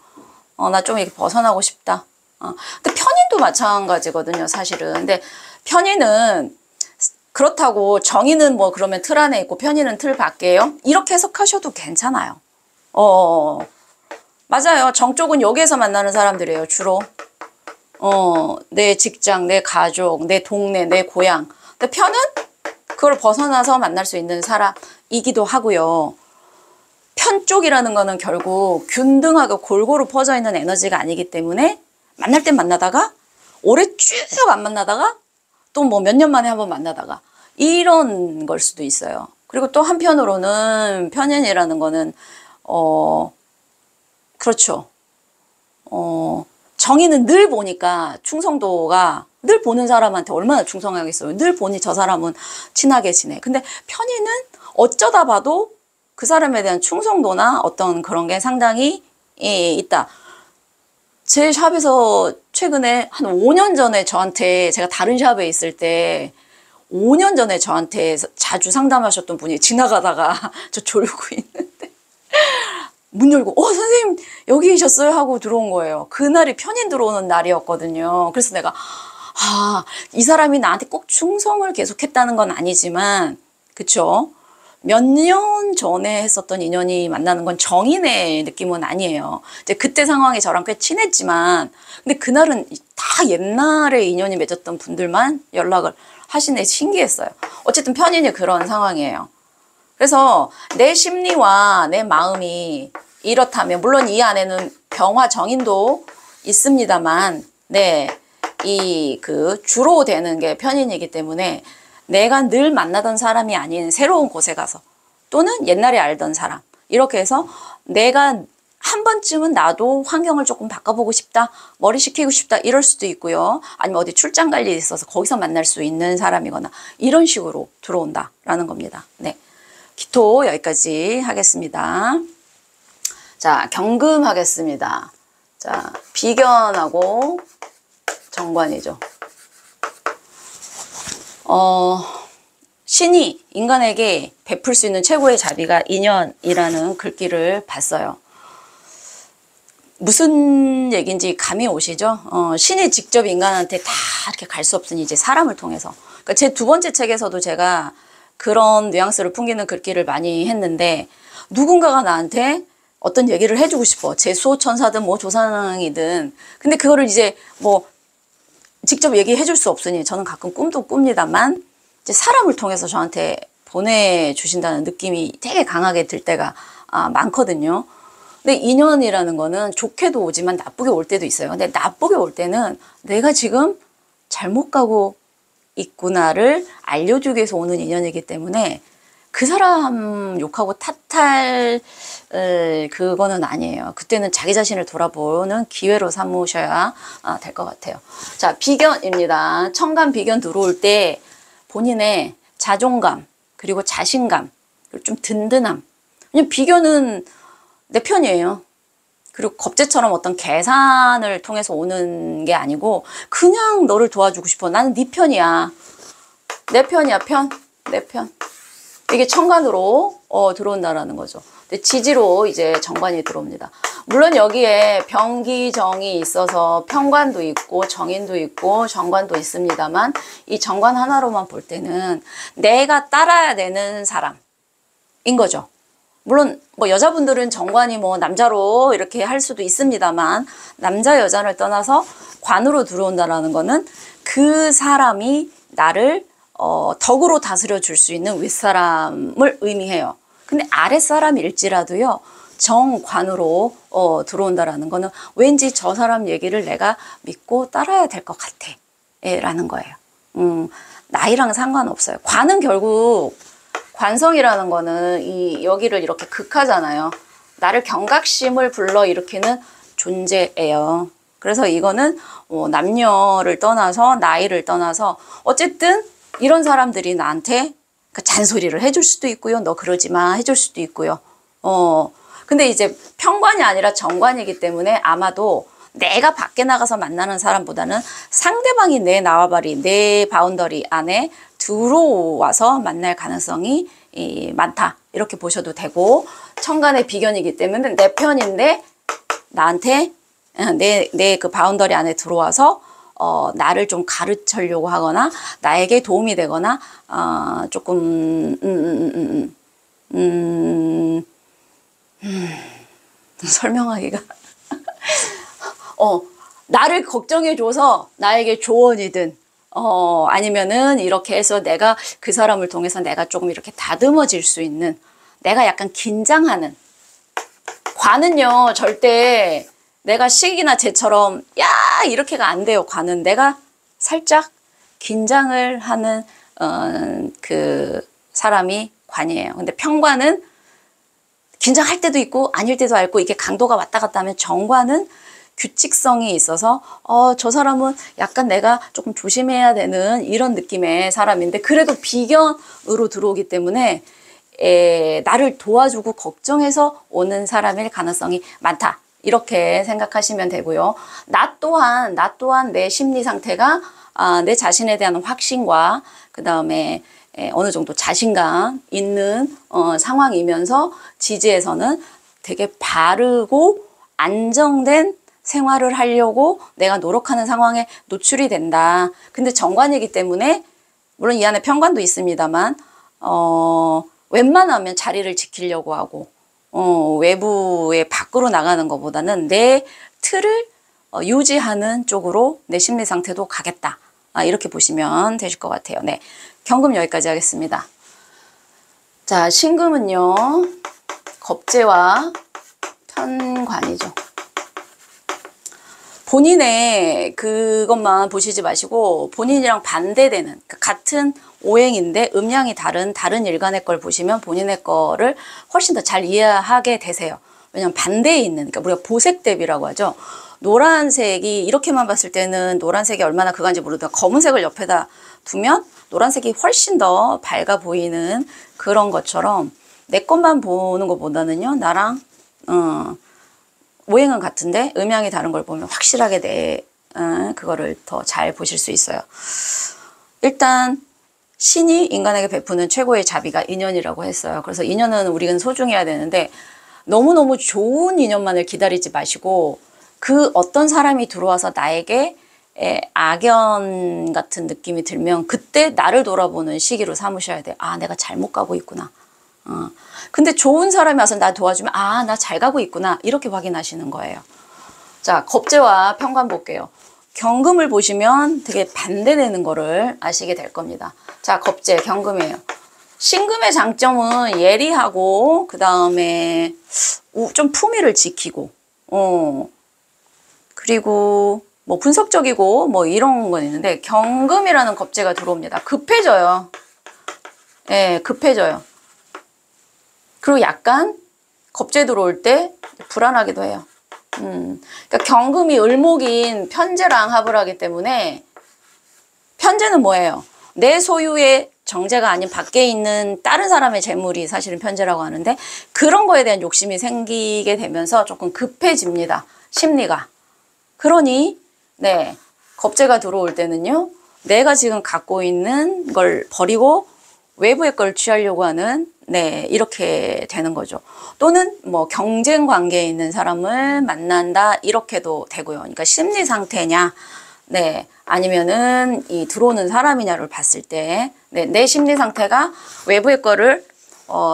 나 좀 이렇게 벗어나고 싶다. 근데 편인도 마찬가지거든요, 사실은. 근데 편인은 그렇다고 정의는 뭐 그러면 틀 안에 있고 편의는 틀 밖에요? 이렇게 해석하셔도 괜찮아요. 맞아요. 정 쪽은 여기에서 만나는 사람들이에요, 주로. 내 직장, 내 가족, 내 동네, 내 고향. 근데 편은 그걸 벗어나서 만날 수 있는 사람이기도 하고요. 편 쪽이라는 거는 결국 균등하게 골고루 퍼져 있는 에너지가 아니기 때문에 만날 땐 만나다가 오래 쭉 안 만나다가 또 뭐 몇 년 만에 한번 만나다가 이런 걸 수도 있어요. 그리고 또 한편으로는 편인이라는 거는 그렇죠. 정의는 늘 보니까 충성도가 늘 보는 사람한테 얼마나 충성하겠어요. 늘 보니 저 사람은 친하게 지내. 근데 편인은 어쩌다 봐도 그 사람에 대한 충성도나 어떤 그런 게 상당히 있다. 제 샵에서 최근에 한 5년 전에 저한테, 제가 다른 샵에 있을 때 5년 전에 저한테 자주 상담하셨던 분이 지나가다가 저 졸고 있는데 문 열고 선생님 여기 계셨어요 하고 들어온 거예요. 그날이 편인 들어오는 날이었거든요. 그래서 내가 이 사람이 나한테 꼭 충성을 계속했다는 건 아니지만, 그쵸? 몇 년 전에 했었던 인연이 만나는 건 정인의 느낌은 아니에요. 이제 그때 상황이 저랑 꽤 친했지만, 근데 그날은 다 옛날에 인연이 맺었던 분들만 연락을 하시네. 신기했어요. 어쨌든 편인이 그런 상황이에요. 그래서 내 심리와 내 마음이 이렇다면, 물론 이 안에는 병화 정인도 있습니다만, 주로 되는 게 편인이기 때문에 내가 늘 만나던 사람이 아닌 새로운 곳에 가서, 또는 옛날에 알던 사람, 이렇게 해서 내가 한 번쯤은 나도 환경을 조금 바꿔보고 싶다, 머리 식히고 싶다, 이럴 수도 있고요. 아니면 어디 출장 갈 일이 있어서 거기서 만날 수 있는 사람이거나 이런 식으로 들어온다라는 겁니다. 네, 기토 여기까지 하겠습니다. 자, 경금하겠습니다. 자, 비견하고 정관이죠. 신이 인간에게 베풀 수 있는 최고의 자비가 인연이라는 글귀를 봤어요. 무슨 얘기인지 감이 오시죠? 신이 직접 인간한테 다 이렇게 갈 수 없으니 이제 사람을 통해서. 그러니까 제 두 번째 책에서도 제가 그런 뉘앙스를 풍기는 글귀를 많이 했는데, 누군가가 나한테 어떤 얘기를 해주고 싶어. 제 수호천사든 뭐 조상이든. 근데 그거를 이제 뭐 직접 얘기해 줄 수 없으니 저는 가끔 꿈도 꿉니다만, 이제 사람을 통해서 저한테 보내주신다는 느낌이 되게 강하게 들 때가 많거든요. 근데 인연이라는 거는 좋게도 오지만 나쁘게 올 때도 있어요. 근데 나쁘게 올 때는 내가 지금 잘못 가고 있구나를 알려주기 위해서 오는 인연이기 때문에 그 사람 욕하고 탓할 그거는 아니에요. 그때는 자기 자신을 돌아보는 기회로 삼으셔야 될 것 같아요. 자, 비견입니다. 천간 비견 들어올 때 본인의 자존감, 그리고 자신감, 그리고 좀 든든함. 왜냐면 비견은 내 편이에요. 그리고 겁재처럼 어떤 계산을 통해서 오는 게 아니고 그냥 너를 도와주고 싶어. 나는 네 편이야. 내 편이야, 내 편. 이게 천간으로 들어온다라는 거죠. 근데 지지로 이제 정관이 들어옵니다. 물론 여기에 병기정이 있어서 편관도 있고 정인도 있고 정관도 있습니다만, 이 정관 하나로만 볼 때는 내가 따라야 되는 사람인 거죠. 물론 뭐 여자분들은 정관이 뭐 남자로 이렇게 할 수도 있습니다만, 남자 여자를 떠나서 관으로 들어온다라는 거는 그 사람이 나를 덕으로 다스려 줄 수 있는 윗사람을 의미해요. 근데 아랫사람일지라도요, 정관으로 들어온다라는 거는 왠지 저 사람 얘기를 내가 믿고 따라야 될 것 같아 라는 거예요. 나이랑 상관없어요. 관은 결국, 관성이라는 거는 여기를 이렇게 극하잖아요. 나를 경각심을 불러일으키는 존재예요. 그래서 이거는 남녀를 떠나서, 나이를 떠나서, 어쨌든 이런 사람들이 나한테 잔소리를 해줄 수도 있고요. 너 그러지 마 해줄 수도 있고요. 근데 이제 편관이 아니라 정관이기 때문에 아마도 내가 밖에 나가서 만나는 사람보다는 상대방이 내 나와바리, 내 바운더리 안에 들어와서 만날 가능성이 많다. 이렇게 보셔도 되고, 천간의 비견이기 때문에 내 편인데 나한테 내 그 바운더리 안에 들어와서 나를 좀 가르치려고 하거나 나에게 도움이 되거나 조금 설명하기가 나를 걱정해줘서 나에게 조언이든 아니면은 이렇게 해서 내가 그 사람을 통해서 내가 조금 이렇게 다듬어질 수 있는, 내가 약간 긴장하는. 관은요 절대 내가 식이나 쟤처럼 야 이렇게가 안 돼요. 관은 내가 살짝 긴장을 하는 그 사람이 관이에요. 근데 편관은 긴장할 때도 있고 아닐 때도 있고, 이게 강도가 왔다 갔다 하면, 정관은 규칙성이 있어서 저 사람은 약간 내가 조금 조심해야 되는 이런 느낌의 사람인데 그래도 비견으로 들어오기 때문에 나를 도와주고 걱정해서 오는 사람일 가능성이 많다. 이렇게 생각하시면 되고요. 나 또한 내 심리 상태가 내 자신에 대한 확신과 그 다음에 어느 정도 자신감 있는 상황이면서 지지에서는 되게 바르고 안정된 생활을 하려고 내가 노력하는 상황에 노출이 된다. 근데 정관이기 때문에 물론 이 안에 편관도 있습니다만 웬만하면 자리를 지키려고 하고 외부에 밖으로 나가는 것보다는 내 틀을 유지하는 쪽으로 내 심리 상태도 가겠다. 이렇게 보시면 되실 것 같아요. 네, 경금 여기까지 하겠습니다. 자, 신금은요. 겁재와 편관이죠. 본인의 그것만 보시지 마시고 본인이랑 반대되는 그러니까 같은 오행인데 음양이 다른 일간의 걸 보시면 본인의 거를 훨씬 더 잘 이해하게 되세요. 왜냐하면 반대에 있는 그러니까 우리가 보색대비라고 하죠. 노란색이 이렇게만 봤을 때는 노란색이 얼마나 그건지 모르다가 검은색을 옆에다 두면 노란색이 훨씬 더 밝아 보이는 그런 것처럼 내 것만 보는 것보다는요. 나랑 오행은 같은데 음양이 다른 걸 보면 확실하게 그거를 더 잘 보실 수 있어요. 일단 신이 인간에게 베푸는 최고의 자비가 인연이라고 했어요. 그래서 인연은 우리는 소중해야 되는데 너무너무 좋은 인연만을 기다리지 마시고 그 어떤 사람이 들어와서 나에게 악연 같은 느낌이 들면 그때 나를 돌아보는 시기로 삼으셔야 돼요. 아, 내가 잘못 가고 있구나. 근데 좋은 사람이 와서 나 도와주면 아, 나 잘 가고 있구나. 이렇게 확인하시는 거예요. 자, 겁재와 편관 볼게요. 경금을 보시면 되게 반대되는 거를 아시게 될 겁니다. 자, 겁재, 경금이에요. 신금의 장점은 예리하고 그 다음에 좀 품위를 지키고 그리고 뭐 분석적이고 뭐 이런 건 있는데 경금이라는 겁재가 들어옵니다. 급해져요. 예, 급해져요. 그리고 약간 겁재 들어올 때 불안하기도 해요. 그러니까 경금이 을목인 편재랑 합을 하기 때문에 편재는 뭐예요? 내 소유의 정제가 아닌 밖에 있는 다른 사람의 재물이 사실은 편재라고 하는데 그런 거에 대한 욕심이 생기게 되면서 조금 급해집니다. 심리가. 그러니 네, 겁재가 들어올 때는요. 내가 지금 갖고 있는 걸 버리고 외부의 걸 취하려고 하는 네, 이렇게 되는 거죠. 또는 뭐 경쟁 관계에 있는 사람을 만난다 이렇게도 되고요. 그러니까 심리 상태냐 네, 아니면은 이 들어오는 사람이냐를 봤을 때 네, 내 심리 상태가 외부의 거를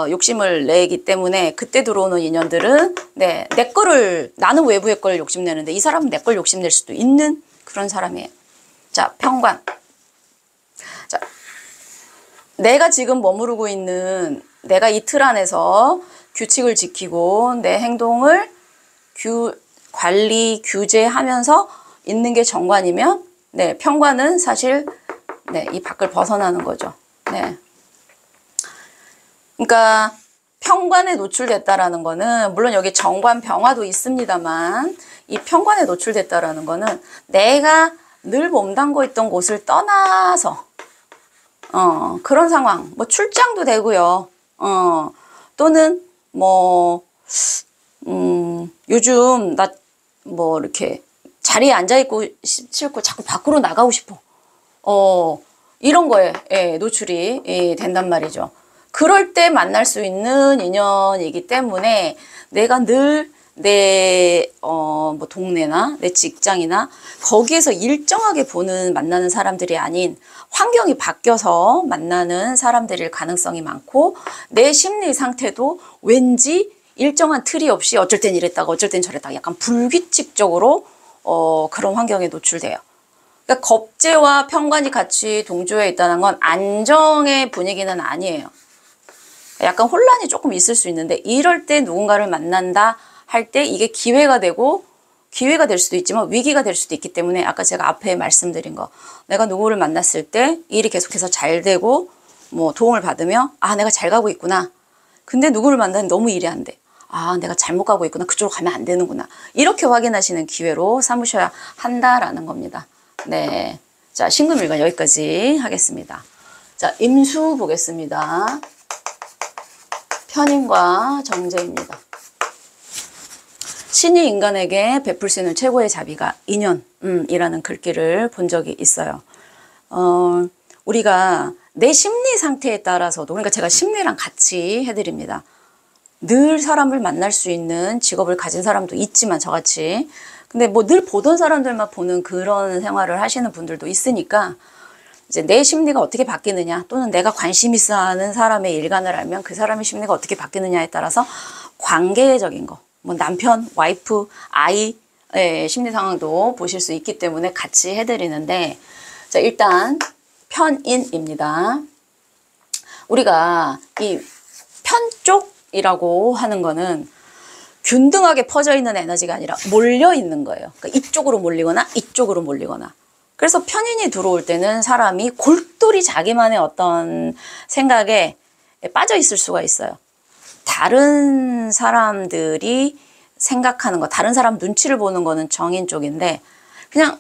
욕심을 내기 때문에 그때 들어오는 인연들은 네, 내 거를 나는 외부의 걸 욕심내는데 이 사람은 내 걸 욕심낼 수도 있는 그런 사람이에요. 자, 편관. 자, 내가 지금 머무르고 있는 내가 이 틀 안에서 규칙을 지키고 내 행동을 관리, 규제하면서 있는 게 정관이면 네, 편관은 사실 네, 이 밖을 벗어나는 거죠. 네. 그러니까 편관에 노출됐다라는 거는 물론 여기 정관 병화도 있습니다만 이 편관에 노출됐다라는 거는 내가 늘 몸담고 있던 곳을 떠나서 그런 상황 뭐 출장도 되고요. 또는 뭐 요즘 나 뭐 이렇게 자리에 앉아있고 싫고 자꾸 밖으로 나가고 싶어. 이런 거에 예, 노출이 된단 말이죠. 그럴 때 만날 수 있는 인연이기 때문에 내가 늘 내 뭐 동네나 내 직장이나 거기에서 일정하게 만나는 사람들이 아닌 환경이 바뀌어서 만나는 사람들일 가능성이 많고 내 심리 상태도 왠지 일정한 틀이 없이 어쩔 땐 이랬다가 어쩔 땐 저랬다가 약간 불규칙적으로 그런 환경에 노출돼요. 그러니까 겁재와 편관이 같이 동조해 있다는 건 안정의 분위기는 아니에요. 약간 혼란이 조금 있을 수 있는데 이럴 때 누군가를 만난다 할 때 이게 기회가 될 수도 있지만 위기가 될 수도 있기 때문에 아까 제가 앞에 말씀드린 거 내가 누구를 만났을 때 일이 계속해서 잘 되고 뭐 도움을 받으며 아 내가 잘 가고 있구나. 근데 누구를 만나면 너무 일이 안 돼. 아, 내가 잘못 가고 있구나. 그쪽으로 가면 안 되는구나. 이렇게 확인하시는 기회로 삼으셔야 한다라는 겁니다. 네. 자, 신금일간 여기까지 하겠습니다. 자, 임수 보겠습니다. 편인과 정제입니다. 신이 인간에게 베풀 수 있는 최고의 자비가 인연이라는 글귀를 본 적이 있어요. 우리가 내 심리 상태에 따라서도, 그러니까 제가 심리랑 같이 해드립니다. 늘 사람을 만날 수 있는 직업을 가진 사람도 있지만 저같이, 근데 뭐 늘 보던 사람들만 보는 그런 생활을 하시는 분들도 있으니까 이제 내 심리가 어떻게 바뀌느냐, 또는 내가 관심 있어 하는 사람의 일간을 알면 그 사람의 심리가 어떻게 바뀌느냐에 따라서 관계적인 거, 뭐 남편, 와이프, 아이의 심리 상황도 보실 수 있기 때문에 같이 해드리는데, 자, 일단 편인입니다. 우리가 이 편쪽이라고 하는 거는 균등하게 퍼져 있는 에너지가 아니라 몰려 있는 거예요. 그러니까 이쪽으로 몰리거나 이쪽으로 몰리거나. 그래서 편인이 들어올 때는 사람이 골똘히 자기만의 어떤 생각에 빠져 있을 수가 있어요. 다른 사람들이 생각하는 거, 다른 사람 눈치를 보는 거는 정인 쪽인데, 그냥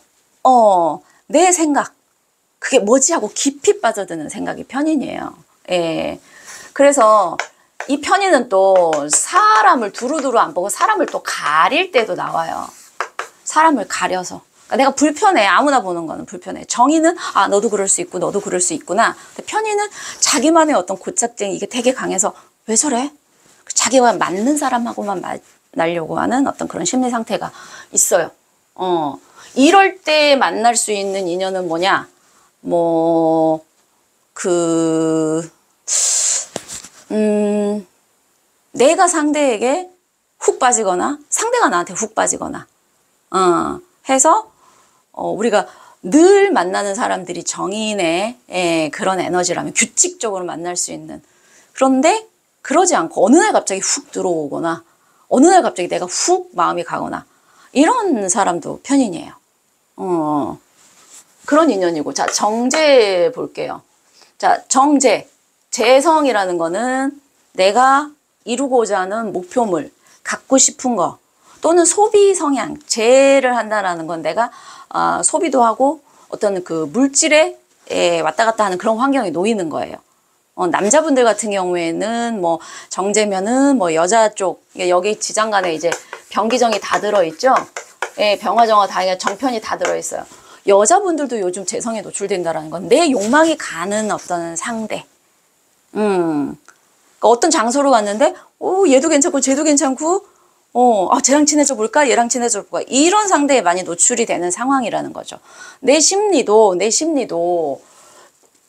내 생각, 그게 뭐지 하고 깊이 빠져드는 생각이 편인이에요. 예. 그래서 이 편인은 또 사람을 두루두루 안 보고 사람을 또 가릴 때도 나와요. 사람을 가려서. 그러니까 내가 불편해. 아무나 보는 거는 불편해. 정의는 아, 너도 그럴 수 있고 너도 그럴 수 있구나. 근데 편의는 자기만의 어떤 고착증이 이게 되게 강해서 왜 저래? 자기와 맞는 사람하고만 만나려고 하는 어떤 그런 심리 상태가 있어요. 이럴 때 만날 수 있는 인연은 뭐냐? 내가 상대에게 훅 빠지거나 상대가 나한테 훅 빠지거나 해서 우리가 늘 만나는 사람들이 정인의 그런 에너지라면 규칙적으로 만날 수 있는, 그런데 그러지 않고 어느 날 갑자기 훅 들어오거나 어느 날 갑자기 내가 훅 마음이 가거나 이런 사람도 편인이에요. 그런 인연이고, 자, 정제 볼게요. 자, 정제, 재성이라는 거는 내가 이루고자 하는 목표물, 갖고 싶은 거, 또는 소비 성향, 재를 한다라는 건 내가 소비도 하고 어떤 그 물질에 왔다 갔다 하는 그런 환경에 놓이는 거예요. 남자분들 같은 경우에는 뭐 정제면은 뭐 여자 쪽, 여기 지장간에 이제 병기정이 다 들어있죠. 예, 병화정화 다, 정편이 다 들어있어요. 여자분들도 요즘 재성에 노출된다라는 건 내 욕망이 가는 어떤 상대. 그러니까 어떤 장소로 갔는데, 얘도 괜찮고, 쟤도 괜찮고, 쟤랑 친해져 볼까? 얘랑 친해져 볼까? 이런 상대에 많이 노출이 되는 상황이라는 거죠. 내 심리도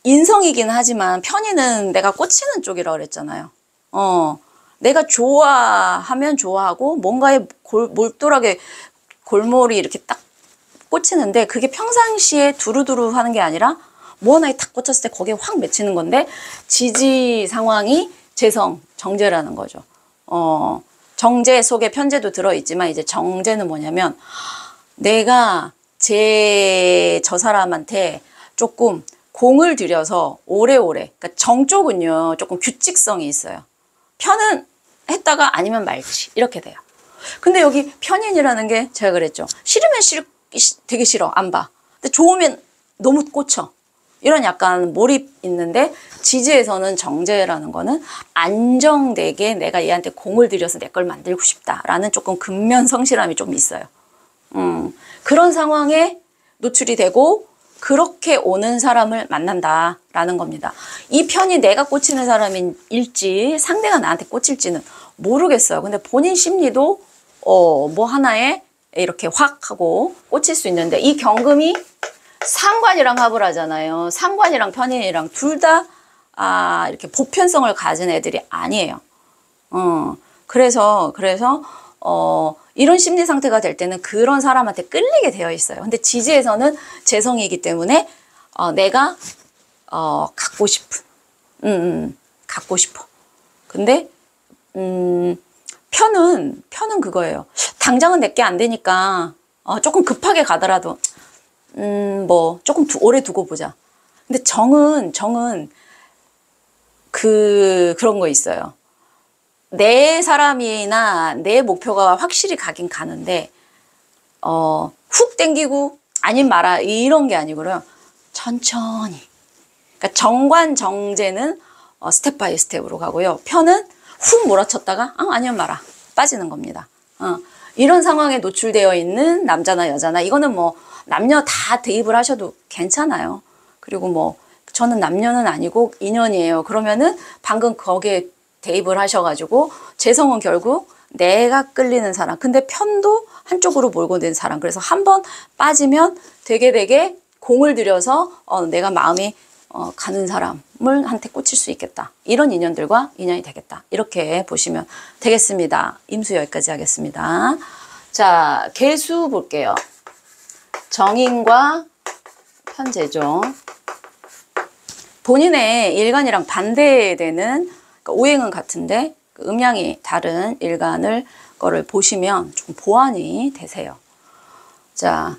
인성이긴 하지만 편의는 내가 꽂히는 쪽이라고 그랬잖아요. 내가 좋아하면 좋아하고, 뭔가에 몰두하게 골몰이 이렇게 딱 꽂히는데, 그게 평상시에 두루두루 하는 게 아니라 뭐 하나에 탁 꽂혔을 때 거기에 확 맺히는 건데, 지지 상황이 재성, 정제라는 거죠. 정제 속에 편제도 들어있지만, 이제 정제는 뭐냐면 내가 저 사람한테 조금 공을 들여서 오래오래, 그러니까 정 쪽은요 조금 규칙성이 있어요. 편은 했다가 아니면 말지 이렇게 돼요. 근데 여기 편인이라는 게 제가 그랬죠. 싫으면 되게 싫어, 안 봐. 근데 좋으면 너무 꽂혀. 이런 약간 몰입 있는데, 지지에서는 정제라는 거는 안정되게 내가 얘한테 공을 들여서 내 걸 만들고 싶다라는 조금 근면성실함이 좀 있어요. 그런 상황에 노출이 되고 그렇게 오는 사람을 만난다라는 겁니다. 이 편이 내가 꽂히는 사람일지 상대가 나한테 꽂힐지는 모르겠어요. 근데 본인 심리도 뭐 하나에 이렇게 확 하고 꽂힐 수 있는데, 이 경금이 상관이랑 합을 하잖아요. 상관이랑 편인이랑 둘 다 이렇게 보편성을 가진 애들이 아니에요. 그래서 이런 심리 상태가 될 때는 그런 사람한테 끌리게 되어 있어요. 근데 지지에서는 재성이기 때문에 내가 갖고 싶은 갖고 싶어. 근데 편은 그거예요. 당장은 내게 안 되니까 조금 급하게 가더라도 뭐 조금 오래 두고 보자. 근데 정은 그런 거 있어요. 내 사람이나 내 목표가 확실히 가긴 가는데 훅 땡기고 아님 마라 이런 게 아니고요. 천천히. 그러니까 정관정제는 스텝 바이 스텝으로 가고요. 편은 훅 몰아쳤다가 아니면 마라 빠지는 겁니다. 이런 상황에 노출되어 있는 남자나 여자나 이거는 뭐 남녀 다 대입을 하셔도 괜찮아요. 그리고 뭐 저는 남녀는 아니고 인연이에요. 그러면은 방금 거기에 대입을 하셔가지고 재성은 결국 내가 끌리는 사람. 근데 편도 한쪽으로 몰고 된 사람. 그래서 한번 빠지면 되게 공을 들여서 내가 마음이 가는 사람을 한테 꽂힐 수 있겠다. 이런 인연들과 인연이 되겠다. 이렇게 보시면 되겠습니다. 임수 여기까지 하겠습니다. 자, 계수 볼게요. 정인과 편재죠. 본인의 일간이랑 반대되는 그러니까 오행은 같은데 음양이 다른 일간을 거를 보시면 좀 보완이 되세요. 자,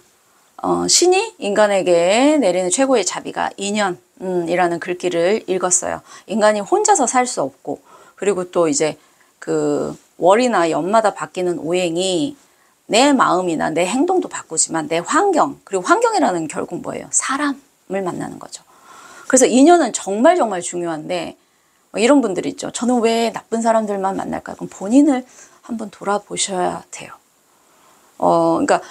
신이 인간에게 내리는 최고의 자비가 인연이라는 글귀를 읽었어요. 인간이 혼자서 살 수 없고, 그리고 또 이제 그 월이나 연마다 바뀌는 오행이 내 마음이나 내 행동도 바꾸지만 내 환경, 그리고 환경이라는 결국 뭐예요? 사람을 만나는 거죠. 그래서 인연은 정말 중요한데 이런 분들 있죠. 저는 왜 나쁜 사람들만 만날까요? 그럼 본인을 한번 돌아보셔야 돼요. 그러니까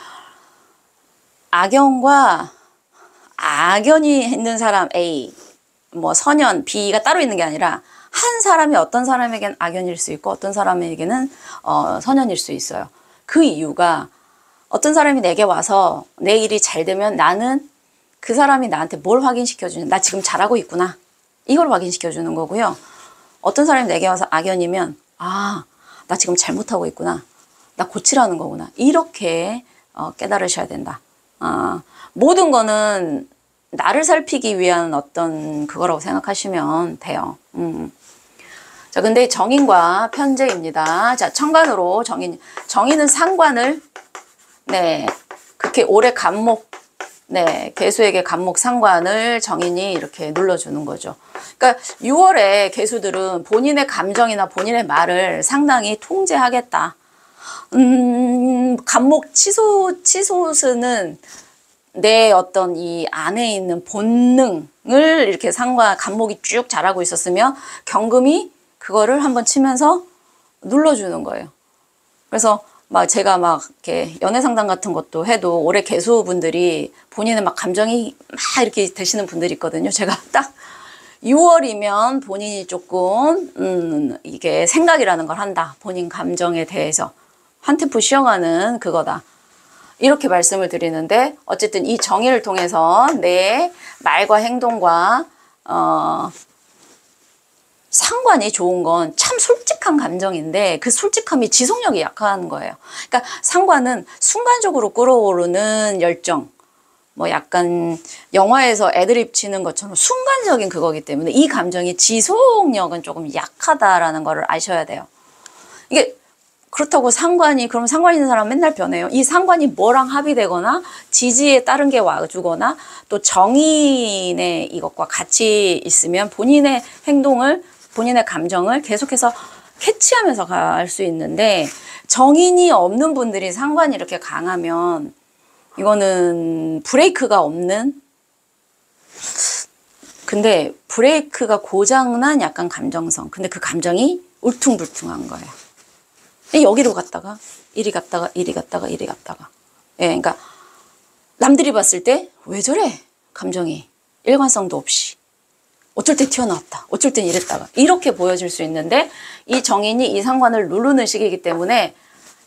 악연과 악연이 있는 사람 A, 뭐 선연 B가 따로 있는 게 아니라 한 사람이 어떤 사람에겐 악연일 수 있고 어떤 사람에게는 선연일 수 있어요. 그 이유가 어떤 사람이 내게 와서 내 일이 잘 되면 나는 그 사람이 나한테 뭘 확인시켜 주냐, 나 지금 잘하고 있구나, 이걸 확인시켜 주는 거고요. 어떤 사람이 내게 와서 악연이면 나 지금 잘못하고 있구나, 나 고치라는 거구나, 이렇게 깨달으셔야 된다. 모든 거는 나를 살피기 위한 어떤 그거라고 생각하시면 돼요. 자, 근데 정인과 편재입니다. 자, 천간으로 정인은 상관을, 네, 그렇게 올해 간목, 네, 개수에게 간목 상관을 정인이 이렇게 눌러주는 거죠. 그러니까 6월에 개수들은 본인의 감정이나 본인의 말을 상당히 통제하겠다. 간목 치솟은 내 어떤 이 안에 있는 본능을 이렇게 상과 간목이 쭉 자라고 있었으면 경금이 그거를 한번 치면서 눌러주는 거예요. 그래서 막 제가 막 이렇게 연애 상담 같은 것도 해도 올해 개수분들이 본인의 막 감정이 막 이렇게 되시는 분들이 있거든요. 제가 딱 6월이면 본인이 조금 이게 생각이라는 걸 한다. 본인 감정에 대해서 한 템포 쉬어가는 그거다. 이렇게 말씀을 드리는데 어쨌든 이 정의를 통해서 내 말과 행동과 상관이 좋은 건 참 솔직한 감정인데 그 솔직함이 지속력이 약한 거예요. 그러니까 상관은 순간적으로 끌어오르는 열정, 뭐 약간 영화에서 애드립 치는 것처럼 순간적인 그거기 때문에 이 감정이 지속력은 조금 약하다라는 거를 아셔야 돼요. 이게 그렇다고 그럼 상관 있는 사람은 맨날 변해요. 이 상관이 뭐랑 합의되거나 지지에 따른 게 와주거나 또 정인의 이것과 같이 있으면 본인의 행동을, 본인의 감정을 계속해서 캐치하면서 갈 수 있는데 정인이 없는 분들이 상관이 이렇게 강하면 이거는 브레이크가 없는, 근데 브레이크가 고장난 약간 감정성, 근데 그 감정이 울퉁불퉁한 거예요. 여기로 갔다가 이리 갔다가 이리 갔다가 이리 갔다가, 예, 그러니까 남들이 봤을 때 왜 저래? 감정이 일관성도 없이 어쩔 때 튀어나왔다, 어쩔 땐 이랬다가 이렇게 보여질 수 있는데 이 정인이 이 상관을 누르는 시기이기 때문에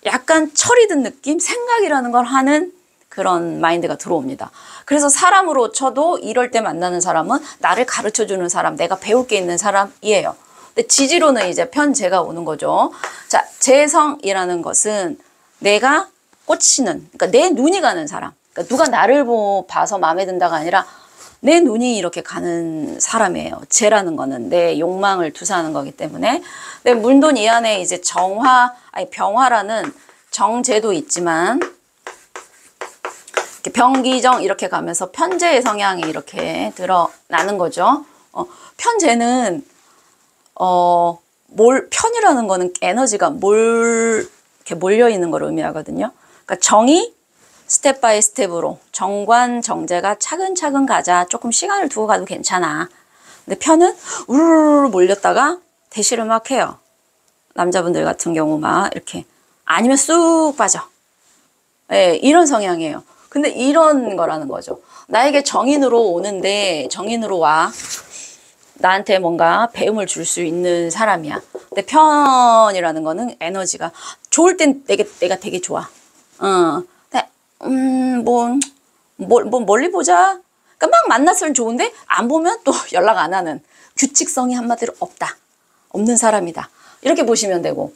약간 철이 든 느낌? 생각이라는 걸 하는 그런 마인드가 들어옵니다. 그래서 사람으로 쳐도 이럴 때 만나는 사람은 나를 가르쳐주는 사람, 내가 배울 게 있는 사람이에요. 근데 지지로는 이제 편재가 오는 거죠. 자, 재성이라는 것은 내가 꽂히는, 그러니까 내 눈이 가는 사람. 그러니까 누가 나를 봐서 마음에 든다가 아니라 내 눈이 이렇게 가는 사람이에요. 재라는 거는 내 욕망을 투사하는 거기 때문에. 근데 물론 이 안에 이제 병화라는 정재도 있지만 이렇게 병기정 이렇게 가면서 편재의 성향이 이렇게 드러나는 거죠. 편재는 편이라는 거는 에너지가 이렇게 몰려 있는 걸 의미하거든요. 그러니까 정이 스텝 바이 스텝으로 정관정제가 차근차근 가자. 조금 시간을 두고 가도 괜찮아. 근데 편은 우르르 몰렸다가 대시를 막 해요. 남자분들 같은 경우 막 이렇게 아니면 쑥 빠져. 예, 이런 성향이에요. 근데 이런 거라는 거죠. 나에게 정인으로 오는데 정인으로 와. 나한테 뭔가 배움을 줄 수 있는 사람이야. 근데 편이라는 거는 에너지가 좋을 땐 내가 되게 좋아. 근데 멀리 보자. 그러니까 막 만났으면 좋은데 안 보면 또 연락 안 하는 규칙성이 한마디로 없는 사람이다. 이렇게 보시면 되고.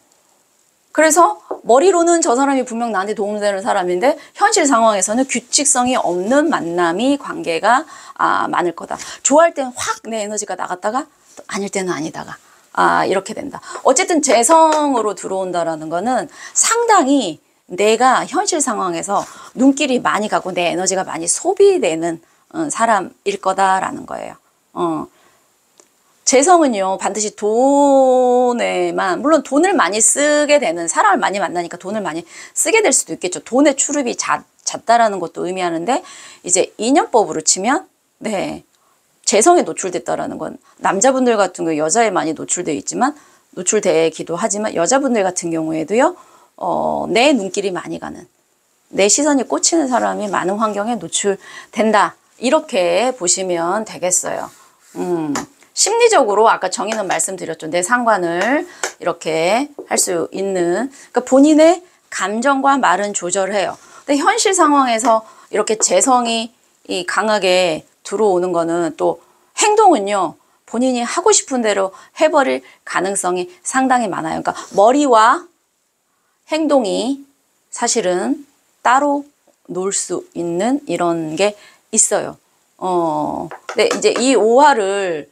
그래서 머리로는 저 사람이 분명 나한테 도움되는 사람인데 현실 상황에서는 규칙성이 없는 만남이 관계가 많을 거다. 좋아할 때는 확 내 에너지가 나갔다가 또 아닐 때는 아니다가 이렇게 된다. 어쨌든 재성으로 들어온다라는 거는 상당히 내가 현실 상황에서 눈길이 많이 가고 내 에너지가 많이 소비되는 사람일 거다라는 거예요. 재성은요, 반드시 돈에만, 물론 돈을 많이 쓰게 되는, 사람을 많이 만나니까 돈을 많이 쓰게 될 수도 있겠죠. 돈의 출입이 잦다라는 것도 의미하는데, 이제 인연법으로 치면, 네, 재성에 노출됐다라는 건, 남자분들 같은 경우 여자에 많이 노출되어 있지만, 노출되기도 하지만, 여자분들 같은 경우에도요, 내 눈길이 많이 가는, 내 시선이 꽂히는 사람이 많은 환경에 노출된다. 이렇게 보시면 되겠어요. 심리적으로 아까 정의는 말씀드렸죠. 내 상관을 이렇게 할 수 있는, 그러니까 본인의 감정과 말은 조절해요. 근데 현실 상황에서 이렇게 재성이 강하게 들어오는 거는 또 행동은요, 본인이 하고 싶은 대로 해버릴 가능성이 상당히 많아요. 그러니까 머리와 행동이 사실은 따로 놀 수 있는 이런 게 있어요. 근데 이제 이 오화를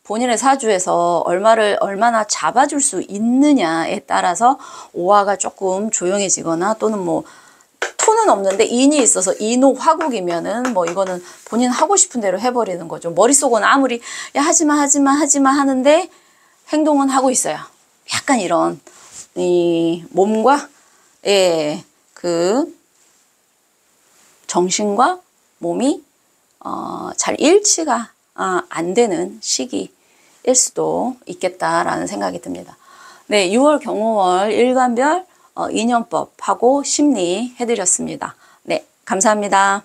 본인의 사주에서 얼마나 잡아줄 수 있느냐에 따라서 오화가 조금 조용해지거나 또는 뭐 토는 없는데 인이 있어서 인옥화국이면은 뭐 이거는 본인 하고 싶은 대로 해버리는 거죠. 머릿속은 아무리 야 하지마 하는데 행동은 하고 있어요. 약간 이런 이 몸과 그 정신과 몸이 잘 일치가 안 되는 시기일 수도 있겠다라는 생각이 듭니다. 네, 6월 경호월 일간별 인연법하고 심리 해드렸습니다. 네, 감사합니다.